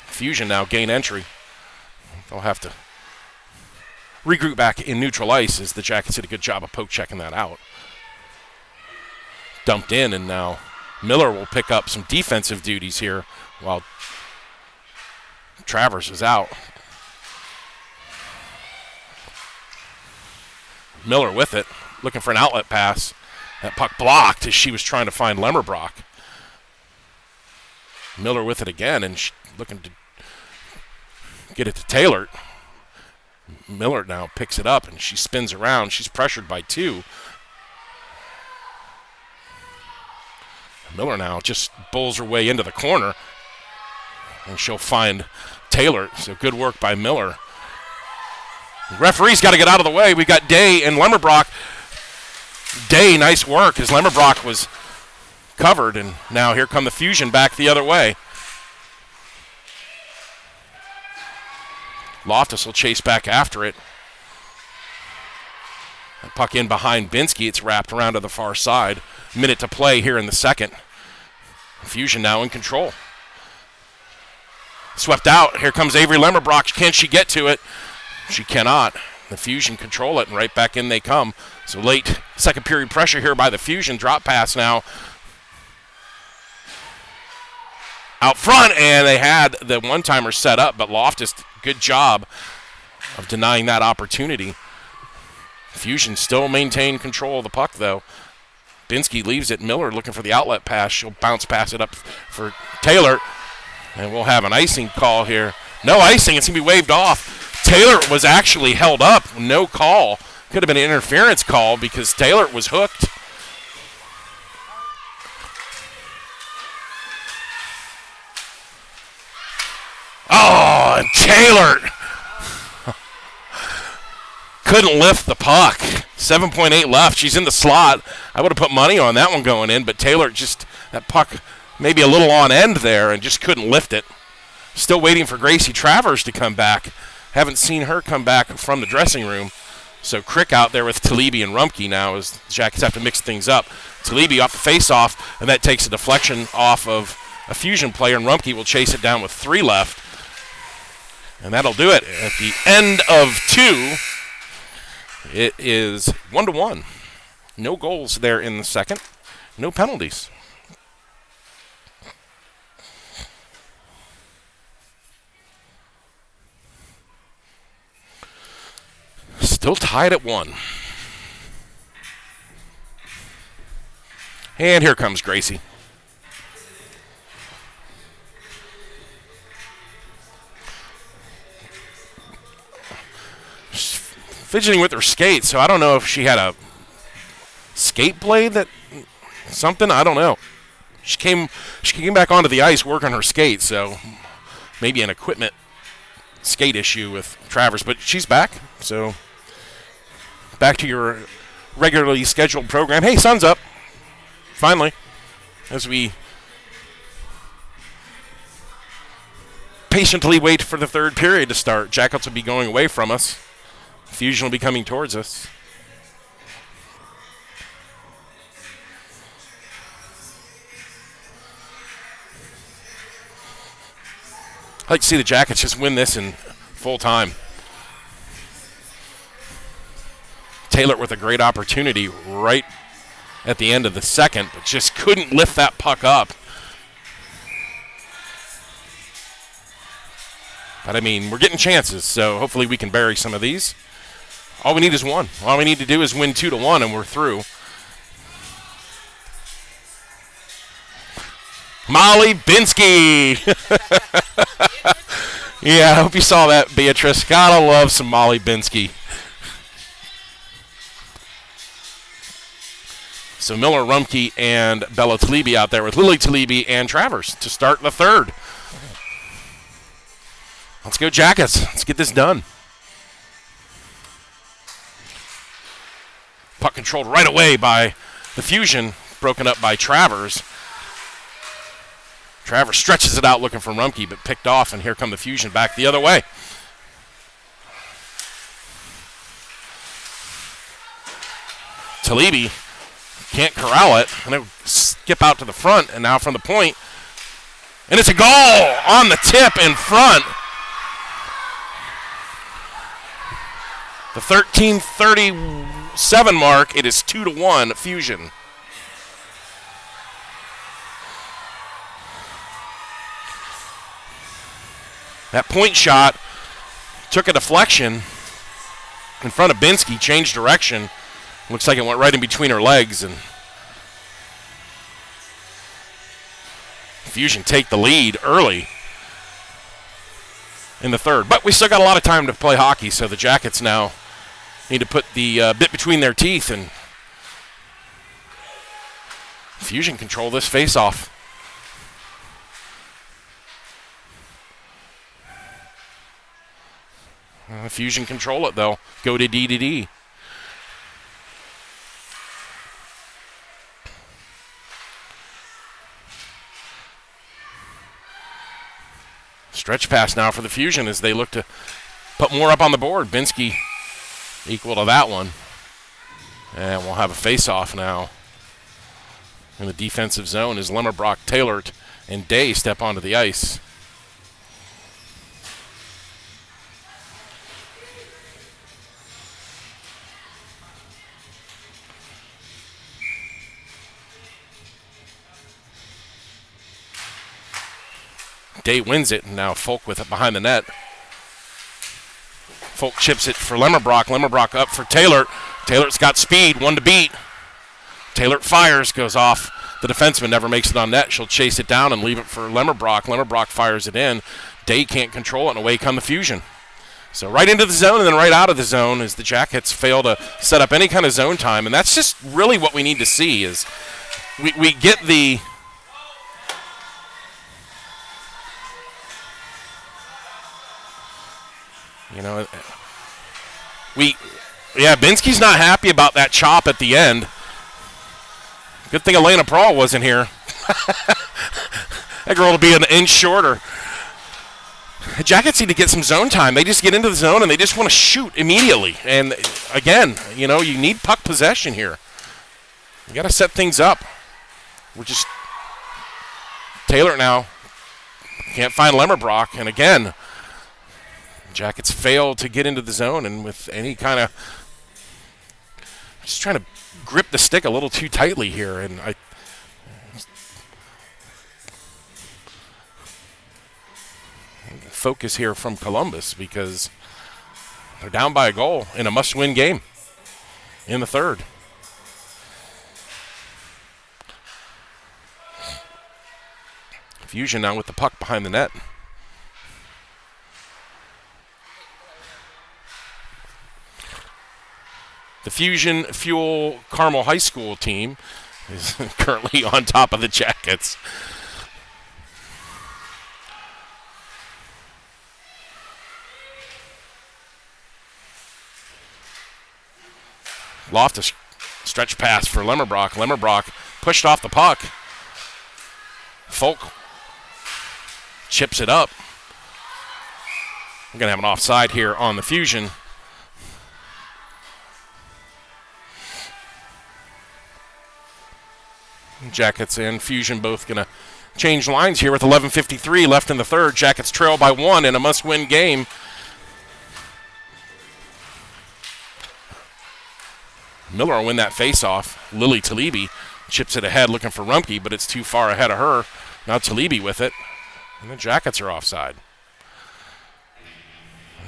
Fusion now gain entry. They'll have to regroup back in neutral ice as the Jackets did a good job of poke checking that out. Dumped in, and now Miller will pick up some defensive duties here while Travers is out. Miller with it, looking for an outlet pass. That puck blocked as she was trying to find Lemmerbrock. Miller with it again, and looking to get it to Taylor. Miller now picks it up, and she spins around. She's pressured by 2. Miller now just bowls her way into the corner, and she'll find Taylor. So good work by Miller. The referee's got to get out of the way. We've got Day and Lemmerbrock. Day, nice work as Lemmerbrock was covered, and now here come the Fusion back the other way. Loftus will chase back after it. That puck in behind Binsky. It's wrapped around to the far side. Minute to play here in the second. Fusion now in control. Swept out. Here comes Avery Lemmerbrock. Can she get to it? She cannot. The Fusion control it, and right back in they come. So late second period pressure here by the Fusion. Drop pass now out front, and they had the one-timer set up, but Loftus, good job of denying that opportunity. Fusion still maintain control of the puck, though. Binsky leaves it. Miller looking for the outlet pass. She'll bounce pass it up for Taylor, and we'll have an icing call here. No icing. It's going to be waved off. Taylor was actually held up. No call. Could have been an interference call because Taylor was hooked. Oh, and Taylor couldn't lift the puck. 7.8 left. She's in the slot. I would have put money on that one going in, but Taylor just, that puck maybe a little on end there and just couldn't lift it. Still waiting for Gracie Travers to come back. Haven't seen her come back from the dressing room. So Crick out there with Talibi and Rumpke now as the Jackets have to mix things up. Talibi off the face-off, and that takes a deflection off of a Fusion player, and Rumpke will chase it down with 3 left. And that'll do it. At the end of 2, it is 1-1. No goals there in the second. No penalties. Still tied at 1. And here comes Gracie. She's fidgeting with her skates, so I don't know if she had a skate blade that something, I don't know. She came back onto the ice working her skates, so maybe an equipment skate issue with Travers, but she's back, so back to your regularly scheduled program. Hey, sun's up. Finally, as we patiently wait for the third period to start. Jackets will be going away from us. Fusion will be coming towards us. I'd like to see the Jackets just win this in full time. Taylor with a great opportunity right at the end of the second, but just couldn't lift that puck up. But, I mean, we're getting chances, so hopefully we can bury some of these. All we need is 1. All we need to do is win 2-1, and we're through. Molly Binsky. Yeah, I hope you saw that, Beatrice. Gotta love some Molly Binsky. So Miller, Rumpke, and Bella Talibi out there with Lily Talibi and Travers to start the third. Let's go Jackets. Let's get this done. Puck controlled right away by the Fusion, broken up by Travers. Travers stretches it out looking for Rumpke, but picked off, and here come the Fusion back the other way. Talibi can't corral it, and it'll skip out to the front, and now from the point. And it's a goal on the tip in front. The 13:37 mark, it is 2-1 Fusion. That point shot took a deflection in front of Binsky, changed direction. Looks like it went right in between her legs, and Fusion take the lead early in the third. But we still got a lot of time to play hockey, so the Jackets now need to put the bit between their teeth and Fusion control this face-off. Fusion control it, though. Go to D. Stretch pass now for the Fusion as they look to put more up on the board. Binsky equal to that one. And we'll have a face-off now in the defensive zone as Lemmerbrock, Taylor, and Day step onto the ice. Day wins it, and now Folk with it behind the net. Folk chips it for Lemmerbrock. Lemmerbrock up for Taylor. Taylor's got speed, 1 to beat. Taylor fires, goes off. The defenseman never makes it on net. She'll chase it down and leave it for Lemmerbrock. Lemmerbrock fires it in. Day can't control it, and away come the Fusion. So right into the zone and then right out of the zone as the Jackets fail to set up any kind of zone time. And that's just really what we need to see is we get the... You know, Binsky's not happy about that chop at the end. Good thing Elena Prawl wasn't here. That girl will be an inch shorter. The Jackets need to get some zone time. They just get into the zone and they just want to shoot immediately. And again, you know, you need puck possession here. You got to set things up. We're just Taylor now can't find Lemmerbrock, and again, Jackets fail to get into the zone, and with any kind of just trying to grip the stick a little too tightly here, and focus here from Columbus because they're down by a goal in a must-win game in the third. Fusion now with the puck behind the net. The Fusion Fuel Carmel High School team is currently on top of the Jackets. Loftus stretch pass for Lemmerbrock. Lemmerbrock pushed off the puck. Folk chips it up. We're going to have an offside here on the Fusion. Jackets and Fusion both going to change lines here with 11:53 left in the third. Jackets trail by 1 in a must-win game. Miller will win that face-off. Lily Talibi chips it ahead looking for Rumpke, but it's too far ahead of her. Now Talibi with it. And the Jackets are offside,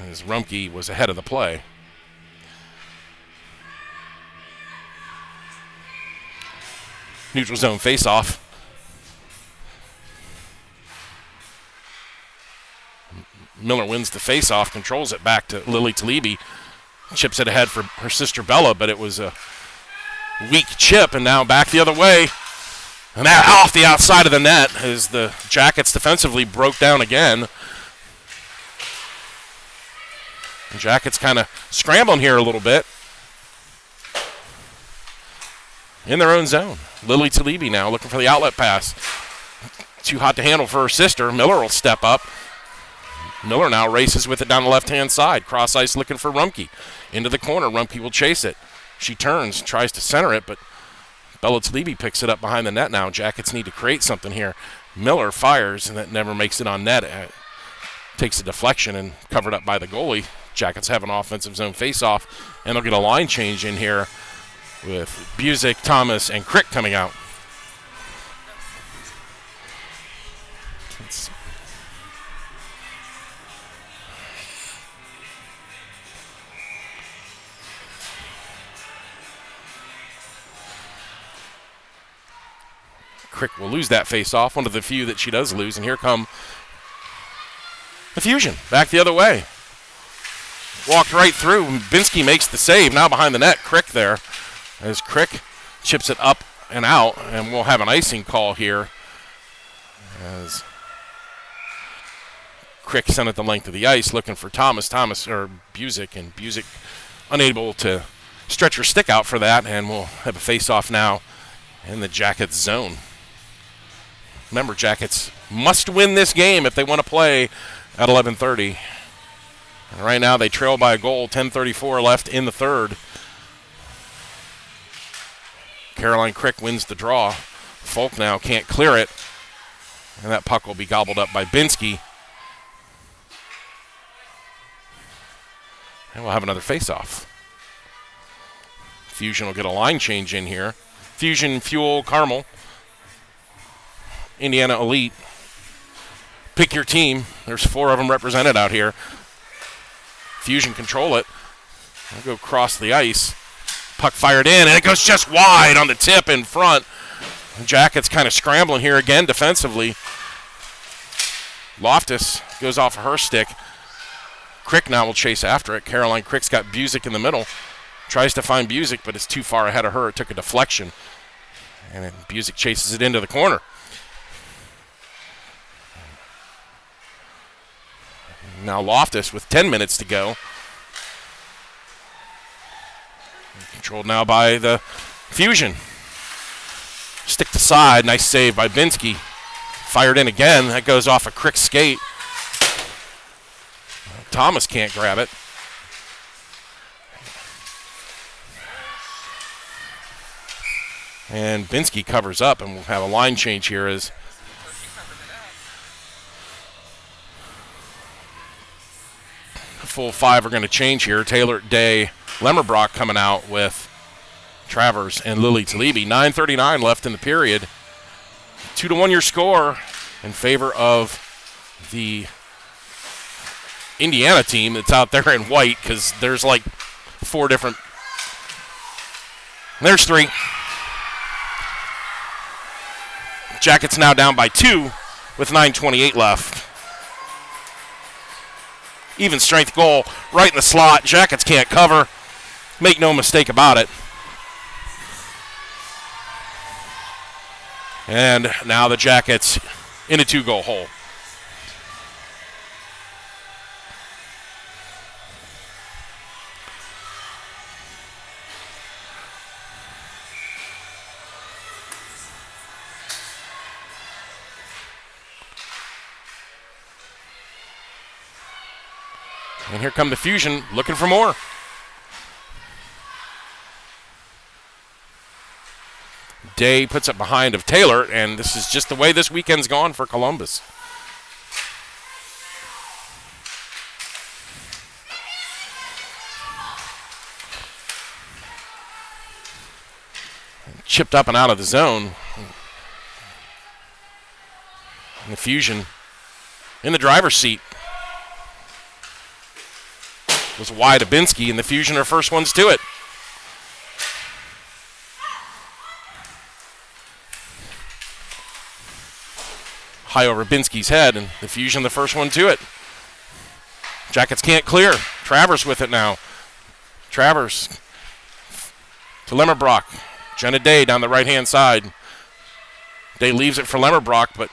as Rumpke was ahead of the play. Neutral zone face-off. Miller wins the face-off, controls it back to Lily Talibi. Chips it ahead for her sister Bella, but it was a weak chip, and now back the other way. And that off the outside of the net as the Jackets defensively broke down again. The Jackets kind of scrambling here a little bit. In their own zone. Lily Talibi now looking for the outlet pass. Too hot to handle for her sister. Miller will step up. Miller now races with it down the left-hand side. Cross ice looking for Rumpke. Into the corner. Rumpke will chase it. She turns, tries to center it, but Bella Talibi picks it up behind the net now. Jackets need to create something here. Miller fires, and that never makes it on net. Takes a deflection and covered up by the goalie. Jackets have an offensive zone face-off, and they'll get a line change in here with Busick, Thomas, and Crick coming out. Crick will lose that face-off, one of the few that she does lose, and here come the Fusion, back the other way. Walked right through, Binsky makes the save, now behind the net, Crick there, as Crick chips it up and out, and we'll have an icing call here, as Crick sent it the length of the ice, looking for Busick, and Busick unable to stretch her stick out for that, and we'll have a face-off now in the Jackets zone. Remember, Jackets must win this game if they want to play at 11:30. And right now they trail by a goal, 10:34 left in the third. Caroline Crick wins the draw. Folk now can't clear it, and that puck will be gobbled up by Binsky. And we'll have another face-off. Fusion will get a line change in here. Fusion Fuel Carmel. Indiana Elite. Pick your team. There's 4 of them represented out here. Fusion control it. They'll go across the ice. Puck fired in, and it goes just wide on the tip in front. The Jackets kind of scrambling here again defensively. Loftus goes off of her stick. Crick now will chase after it. Caroline Crick's got Busick in the middle. Tries to find Busick, but it's too far ahead of her. It took a deflection. And then Busick chases it into the corner. Now Loftus with 10 minutes to go. Controlled now by the Fusion. Stick to side. Nice save by Binsky. Fired in again. That goes off a Crick skate. Thomas can't grab it. And Binsky covers up, and we'll have a line change here as full five are going to change here. Taylor, Day, Lemmerbrock coming out with Travers and Lily Talibi. 9:39 left in the period. 2-1 your score in favor of the Indiana team that's out there in white, because there's like 4 different. There's 3. Jackets now down by 2 with 9:28 left. Even strength goal right in the slot. Jackets can't cover. Make no mistake about it. And now the Jackets in a 2-goal hole. And here come the Fusion looking for more. Day puts it behind of Taylor, and this is just the way this weekend's gone for Columbus. Chipped up and out of the zone. And the Fusion in the driver's seat. It was wide Dubinsky, and the Fusion are first ones to it. High over Binsky's head, and the Fusion the first one to it. Jackets can't clear. Travers with it now. Travers to Lemmerbrock. Jenna Day down the right-hand side. Day leaves it for Lemmerbrock, but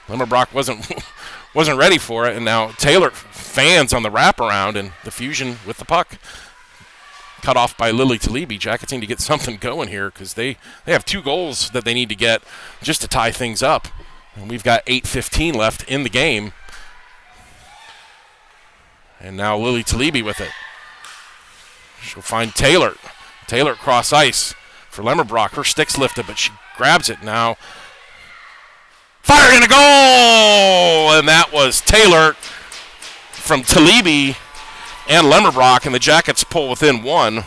Lemmerbrock wasn't ready for it, and now Taylor fans on the wraparound, and the Fusion with the puck. Cut off by Lily Talibi. Jackets need to get something going here, because they have 2 goals that they need to get just to tie things up. And we've got 8:15 left in the game. And now Lily Talibi with it. She'll find Taylor. Taylor cross ice for Lemmerbrock. Her stick's lifted, but she grabs it now. Firing a goal! And that was Taylor from Talibi and Lemmerbrock, and the Jackets pull within 1.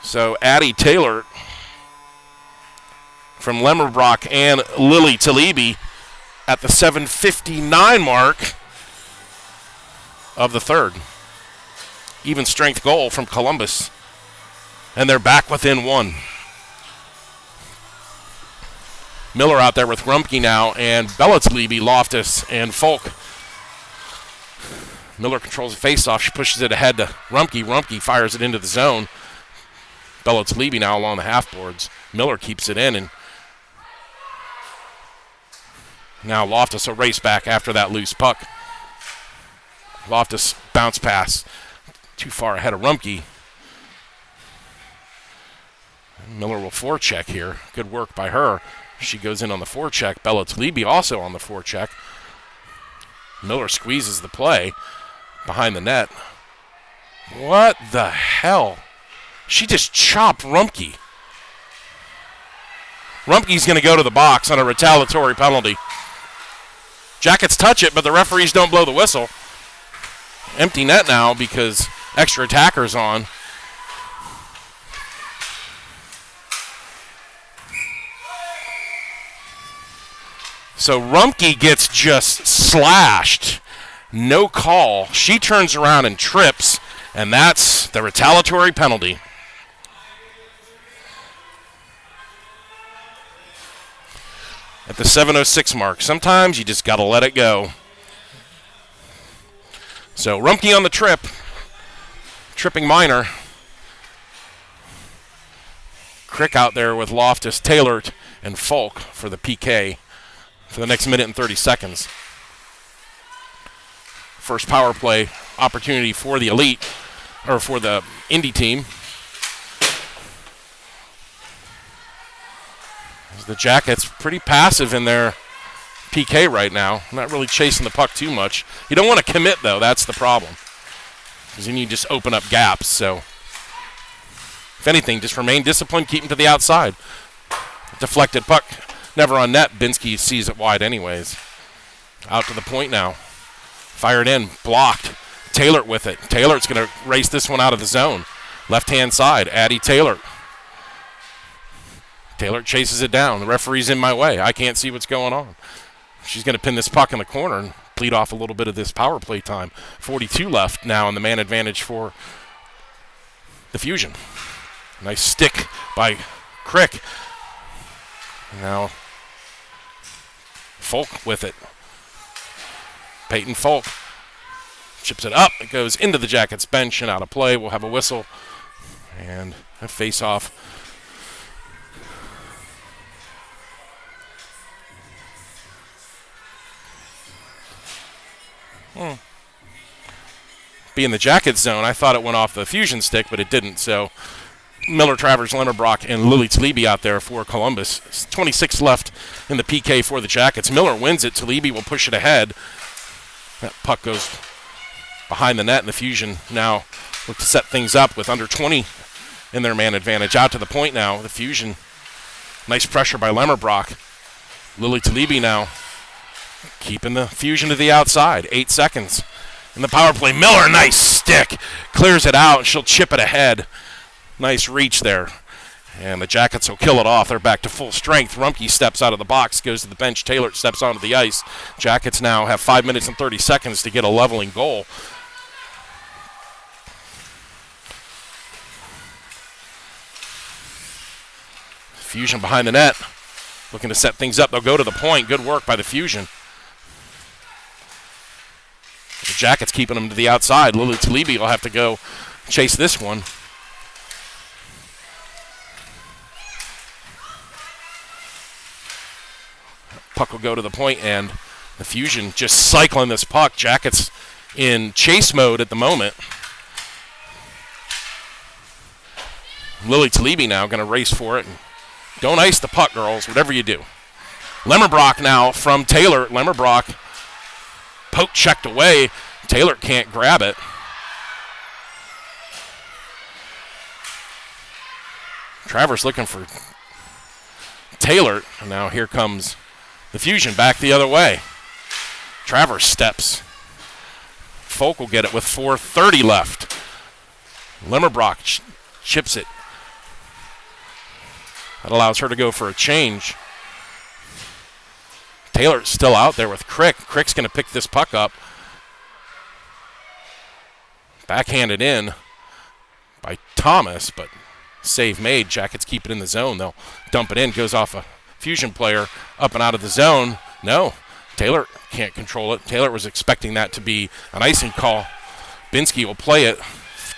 So Addie Taylor from Lemmerbrock and Lily Talibi at the 7:59 mark of the third. Even strength goal from Columbus, and they're back within 1. Miller out there with Rumpke now, and Bella Talibi, Loftus, and Folk. Miller controls the faceoff. She pushes it ahead to Rumpke. Rumpke fires it into the zone. Bella Talibi now along the half boards. Miller keeps it in, and now Loftus will race back after that loose puck. Loftus bounce pass too far ahead of Rumpke. Miller will forecheck here. Good work by her. She goes in on the forecheck. Bella Talibi also on the forecheck. Miller squeezes the play behind the net. What the hell? She just chopped Rumpke. Rumpke's going to go to the box on a retaliatory penalty. Jackets touch it, but the referees don't blow the whistle. Empty net now because extra attacker's on. So Rumpke gets just slashed. No call. She turns around and trips, and that's the retaliatory penalty. At the 7:06 mark. Sometimes you just got to let it go. So Rumpke on the trip. Tripping minor. Crick out there with Loftus, Taylor, and Folk for the PK for the next minute and 30 seconds. First power play opportunity for the Elite, or for the Indy team. The Jackets pretty passive in their PK right now. Not really chasing the puck too much. You don't want to commit, though. That's the problem. Because then you just open up gaps. So, if anything, just remain disciplined. Keep them to the outside. Deflected puck. Never on net. Binsky sees it wide anyways. Out to the point now. Fired in. Blocked Taylor with it. Taylor's going to race this one out of the zone. Left-hand side, Addie Taylor. Taylor chases it down. The referee's in my way. I can't see what's going on. She's going to pin this puck in the corner and bleed off a little bit of this power play time. 42 left now in the man advantage for the Fusion. Nice stick by Crick. Now Folk with it. Peyton Folk chips it up. It goes into the Jackets bench and out of play. We'll have a whistle and a face-off. Being the Jackets zone, I thought it went off the Fusion stick, but it didn't. So Miller, Travers, Lemmerbrock, and Lily Talibi out there for Columbus. 26 left in the PK for the Jackets. Miller wins it. Talibi will push it ahead. That puck goes behind the net, and the Fusion now look to set things up with under 20 in their man advantage. Out to the point now. The Fusion, nice pressure by Lemmerbrock. Lily Talibi now keeping the Fusion to the outside. 8 seconds in the power play. Miller, nice stick. Clears it out, and she'll chip it ahead. Nice reach there. And the Jackets will kill it off. They're back to full strength. Rumpke steps out of the box, goes to the bench. Taylor steps onto the ice. Jackets now have 5 minutes and 30 seconds to get a leveling goal. Fusion behind the net, looking to set things up. They'll go to the point. Good work by the Fusion. The Jackets keeping them to the outside. Lily Talibi will have to go chase this one. Puck will go to the point, and the Fusion just cycling this puck. Jackets in chase mode at the moment. Lily Talibi now going to race for it. And don't ice the puck, girls, whatever you do. Lemmerbrock now from Taylor. Lemmerbrock poke checked away. Taylor can't grab it. Travers looking for Taylor. And now here comes the Fusion back the other way. Travers steps. Folk will get it with 4:30 left. Lemmerbrock chips it. That allows her to go for a change. Taylor's still out there with Crick. Crick's going to pick this puck up. Backhanded in by Thomas, but save made. Jackets keep it in the zone. They'll dump it in. Goes off a Fusion player up and out of the zone. No, Taylor can't control it. Taylor was expecting that to be an icing call. Binsky will play it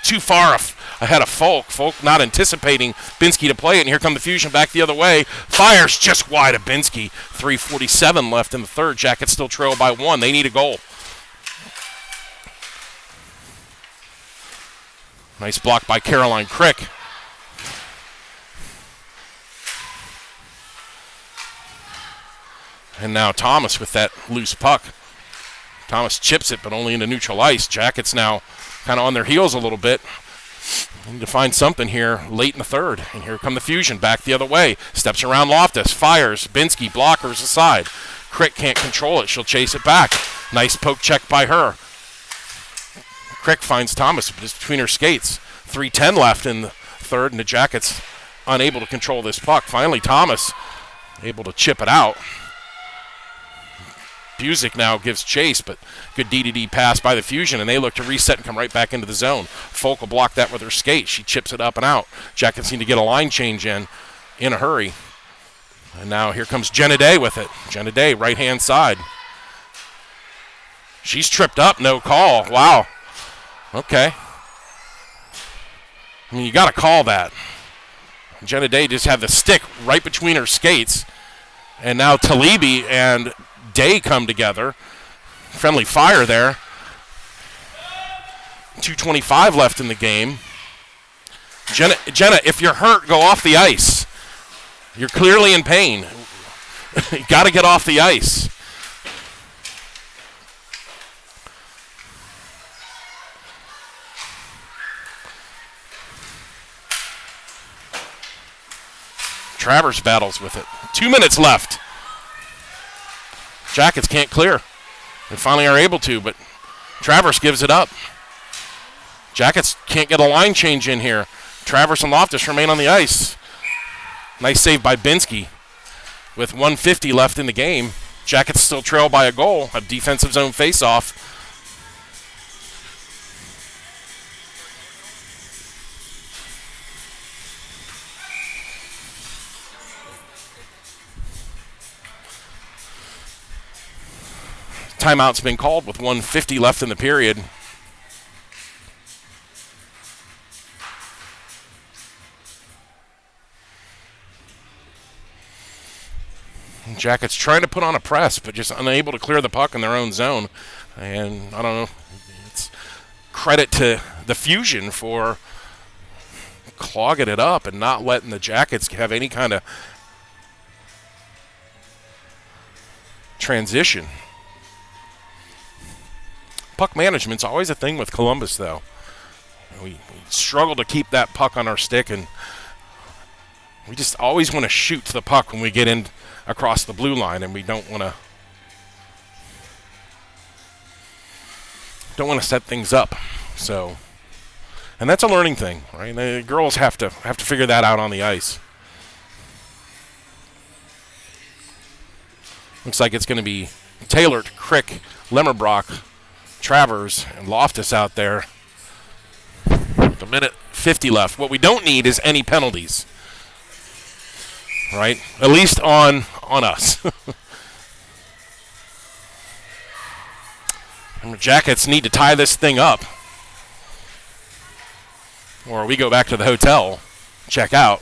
too far ahead of Folk. Folk not anticipating Binsky to play it, and here come the Fusion back the other way. Fires just wide of Binsky. 3:47 left in the third. Jackets still trail by 1. They need a goal. Nice block by Caroline Crick. And now Thomas with that loose puck. Thomas chips it, but only into neutral ice. Jackets now kind of on their heels a little bit. Need to find something here late in the third. And here come the Fusion back the other way. Steps around Loftus. Fires. Binsky blockers aside. Crick can't control it. She'll chase it back. Nice poke check by her. Crick finds Thomas, but it's between her skates. 3:10 left in the third, and the Jackets unable to control this puck. Finally, Thomas able to chip it out. Busick now gives chase, but good D-to-D pass by the Fusion, and they look to reset and come right back into the zone. Folk will block that with her skate. She chips it up and out. Jackets need to get a line change in a hurry. And now here comes Jenna Day with it. Jenna Day, right-hand side. She's tripped up, no call. Wow. Okay. I mean, you got to call that. Jenna Day just had the stick right between her skates, and now Talibi and Day come together. Friendly fire there. 2:25 left in the game. Jenna, if you're hurt, go off the ice. You're clearly in pain. You got to get off the ice. Travers battles with it. 2 minutes left. Jackets can't clear. They finally are able to, but Travers gives it up. Jackets can't get a line change in here. Travers and Loftus remain on the ice. Nice save by Binsky. With 1:50 left in the game, Jackets still trail by a goal. A defensive zone faceoff. Timeout's been called with 1:50 left in the period. Jackets trying to put on a press, but just unable to clear the puck in their own zone. And I don't know, it's credit to the Fusion for clogging it up and not letting the Jackets have any kind of transition. Puck management's always a thing with Columbus, though. We struggle to keep that puck on our stick, and we just always want to shoot the puck when we get in across the blue line, and we don't want to set things up. So, and that's a learning thing, right? The girls have to figure that out on the ice. Looks like it's going to be Taylor, Crick, Lemmerbrock, Travers, and Loftus out there. With a minute 50 left. What we don't need is any penalties, right? At least on us. And the Jackets need to tie this thing up, or we go back to the hotel, check out,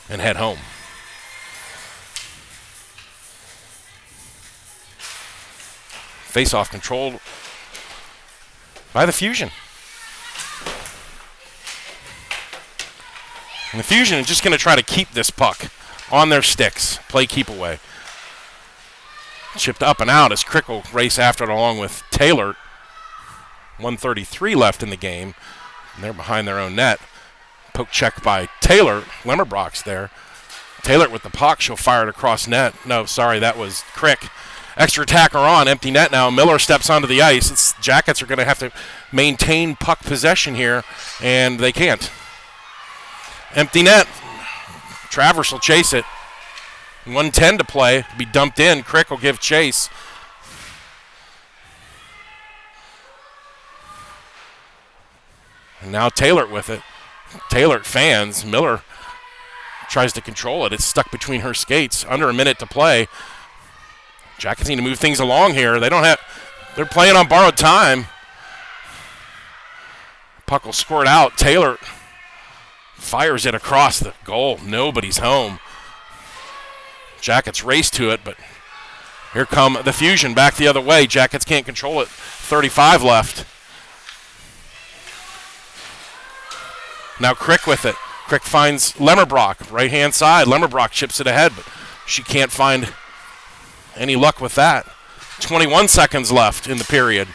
and head home. Face-off controlled by the Fusion. And the Fusion is just going to try to keep this puck on their sticks. Play keep away. Chipped up and out as Crick will race after it along with Taylor. 1:33 left in the game. And they're behind their own net. Poke check by Taylor. Lemmerbrock's there. Taylor with the puck. She'll fire it across net. No, sorry, that was Crick. Extra attacker on. Empty net now. Miller steps onto the ice. Jackets are going to have to maintain puck possession here, and they can't. Empty net. Travers will chase it. 1:10 to play. Be dumped in. Crick will give chase. And now Taylor with it. Taylor fans. Miller tries to control it. It's stuck between her skates. Under a minute to play. Jackets need to move things along here. They're playing on borrowed time. Puck will squirt out. Taylor fires it across the goal. Nobody's home. Jackets race to it, but here come the Fusion back the other way. Jackets can't control it. 35 left. Now Crick with it. Crick finds Lemmerbrock, right-hand side. Lemmerbrock chips it ahead, but she can't find any luck with that. 21 seconds left in the period.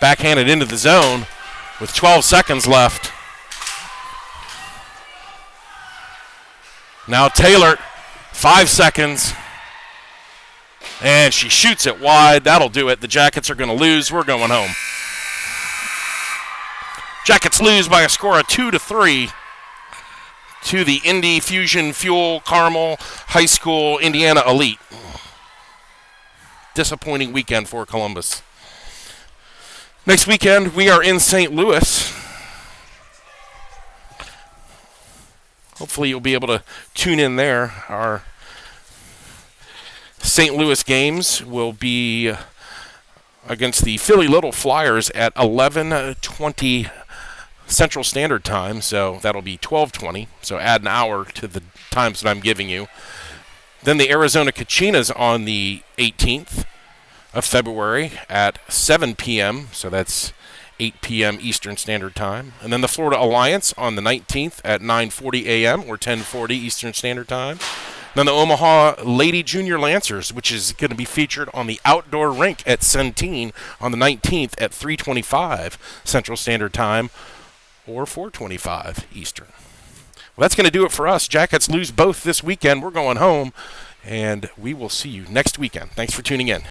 Backhanded into the zone with 12 seconds left. Now Taylor, 5 seconds. And she shoots it wide. That'll do it. The Jackets are going to lose. We're going home. Jackets lose by a score of 2-3 to the Indy Fusion Fuel Carmel High School Indiana Elite. Disappointing weekend for Columbus. Next weekend, we are in St. Louis. Hopefully you'll be able to tune in there. Our St. Louis games will be against the Philly Little Flyers at 11:20 Central Standard Time, so that'll be 12:20. So add an hour to the times that I'm giving you. Then the Arizona Kachinas on the 18th of February at 7 p.m., so that's 8 p.m. Eastern Standard Time. And then the Florida Alliance on the 19th at 9:40 a.m. or 10:40 Eastern Standard Time. Then the Omaha Lady Junior Lancers, which is going to be featured on the outdoor rink at Centene on the 19th at 3:25 Central Standard Time or 4:25 Eastern. Well, that's going to do it for us. Jackets lose both this weekend. We're going home, and we will see you next weekend. Thanks for tuning in.